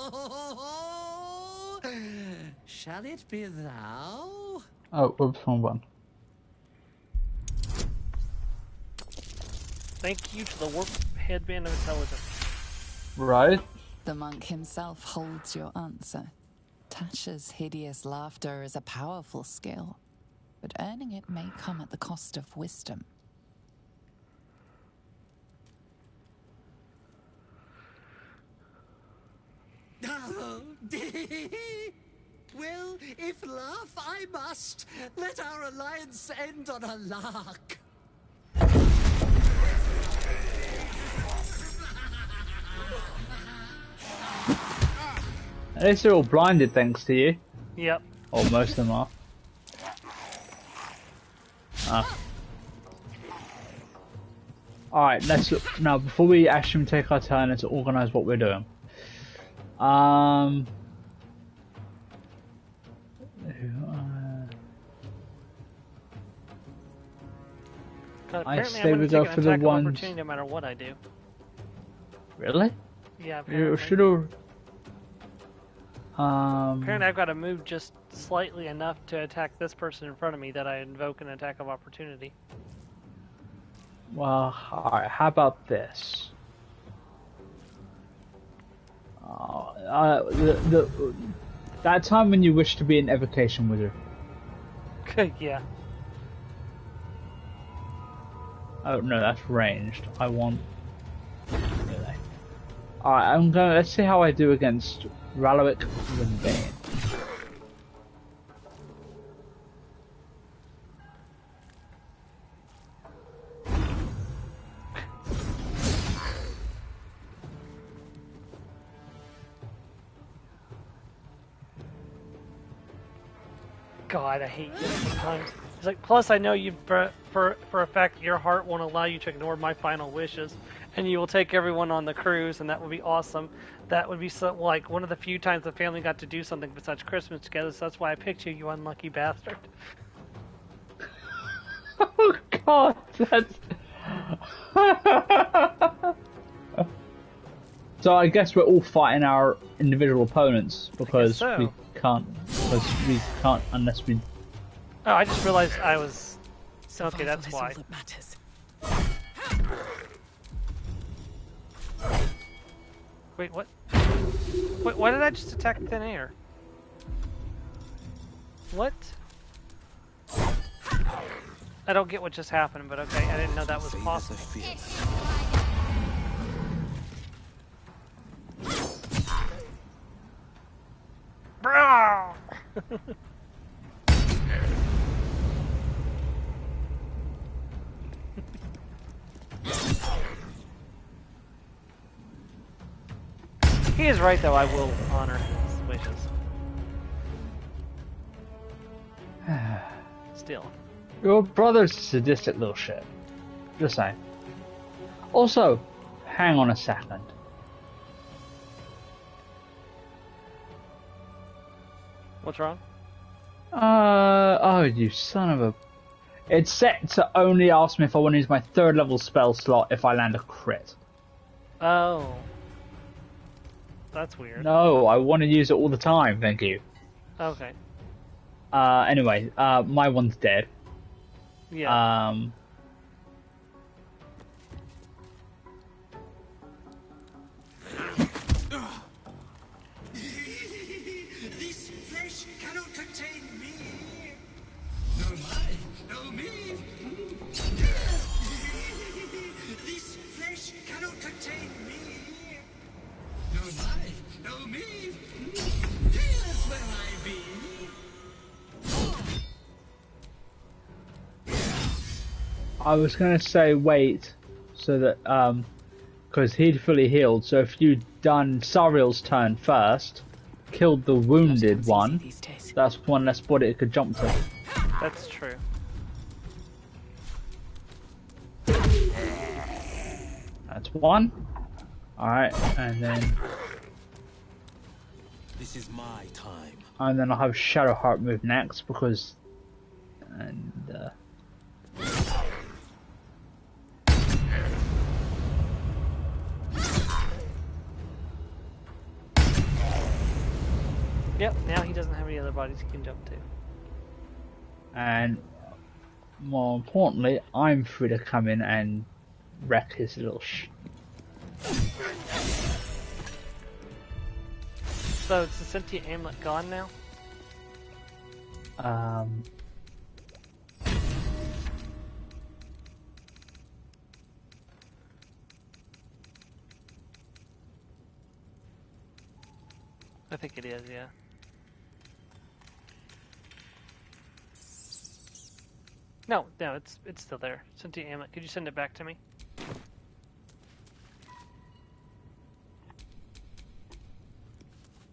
shall it be thou? Oh, oops, wrong one. Thank you to the warp headband of intelligence. Right. The monk himself holds your answer. Tasha's hideous laughter is a powerful skill, but earning it may come at the cost of wisdom. Well, if laugh I must, let our alliance end on a lark. At least they're all blinded thanks to you. Yep. Or most of them are. Alright, let's look. Now, before we actually take our turn, let's organise what we're doing. I Apparently, say I'm we going go to for take the an attack of ones. opportunity no matter what I do. Really? Yeah, You apparently. should have. Apparently, I've got to move just slightly enough to attack this person in front of me that I invoke an attack of opportunity. Well, alright, how about this? That time when you wish to be an evocation wizard. Yeah. Oh no, that's ranged. I want. Really. Alright, I'm gonna. Let's see how I do against Raloic Ravine. God, I hate you sometimes. It's like, plus I know you for a fact your heart won't allow you to ignore my final wishes, and you will take everyone on the cruise, and that would be awesome. That would be so, like one of the few times the family got to do something besides Christmas together. So that's why I picked you, you unlucky bastard. Oh God, that's. So I guess we're all fighting our individual opponents because so. we can't unless we. Oh, I just realized I was. Okay, that's Survival why. is all that matters. Wait, what? Wait, why did I just attack thin air? What? I don't get what just happened, but okay, I didn't know that was possible. Bro! He is right, though. I will honor his wishes. Still. Your brother's a sadistic little shit. Just saying. Also, hang on a second. What's wrong? Oh, you son of a... It's set to only ask me if I want to use my 3rd level spell slot if I land a crit. Oh. That's weird. No, I want to use it all the time, thank you. Okay. Anyway, my one's dead. Yeah. This flesh cannot contain me. No I, no me. This flesh cannot contain me. No I, no me. Here's where I be. I was gonna say wait, so that because he'd fully healed. So if you'd done Sariel's turn first, killed the wounded one, that's one less body it could jump to. That's true. That's one. All right, and then This is my time. I'll have Shadowheart move next because Yep, now he doesn't have any other bodies he can jump to. And more importantly, I'm free to come in and wreck his little So is the sentient amulet gone now? I think it is, yeah. No, it's still there. Sentient amulet. Could you send it back to me?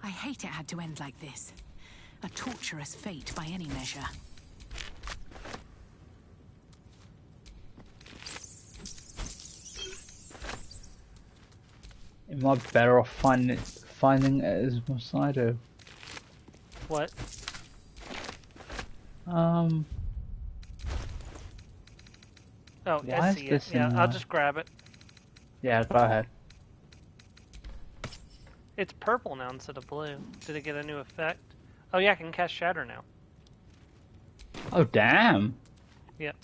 I hate it had to end like this. A torturous fate by any measure. Am I better off finding it as Mosaido? What? Oh, Why I is see this it. Yeah, in, I'll just grab it. Yeah, go ahead. It's purple now instead of blue. Did it get a new effect? Oh yeah, I can cast Shatter now. Oh damn! Yep.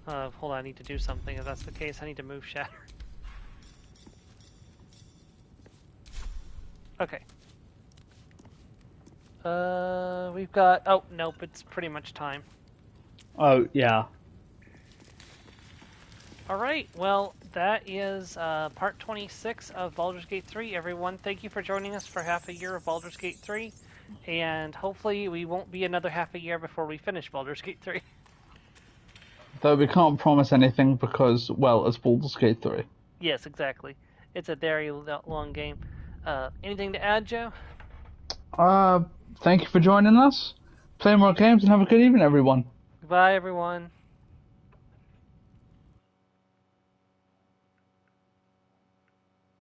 Hold on, I need to do something. If that's the case, I need to move Shatter. Okay. We've got... Oh, nope, it's pretty much time. Oh, yeah. Alright, well, that is part 26 of Baldur's Gate 3. Everyone, thank you for joining us for half a year of Baldur's Gate 3. And hopefully we won't be another half a year before we finish Baldur's Gate 3. Though we can't promise anything because, well, it's Baldur's Gate 3. Yes, exactly. It's a very long game. Anything to add, Joe? Thank you for joining us. Play more games and have a good evening, everyone. Goodbye, everyone.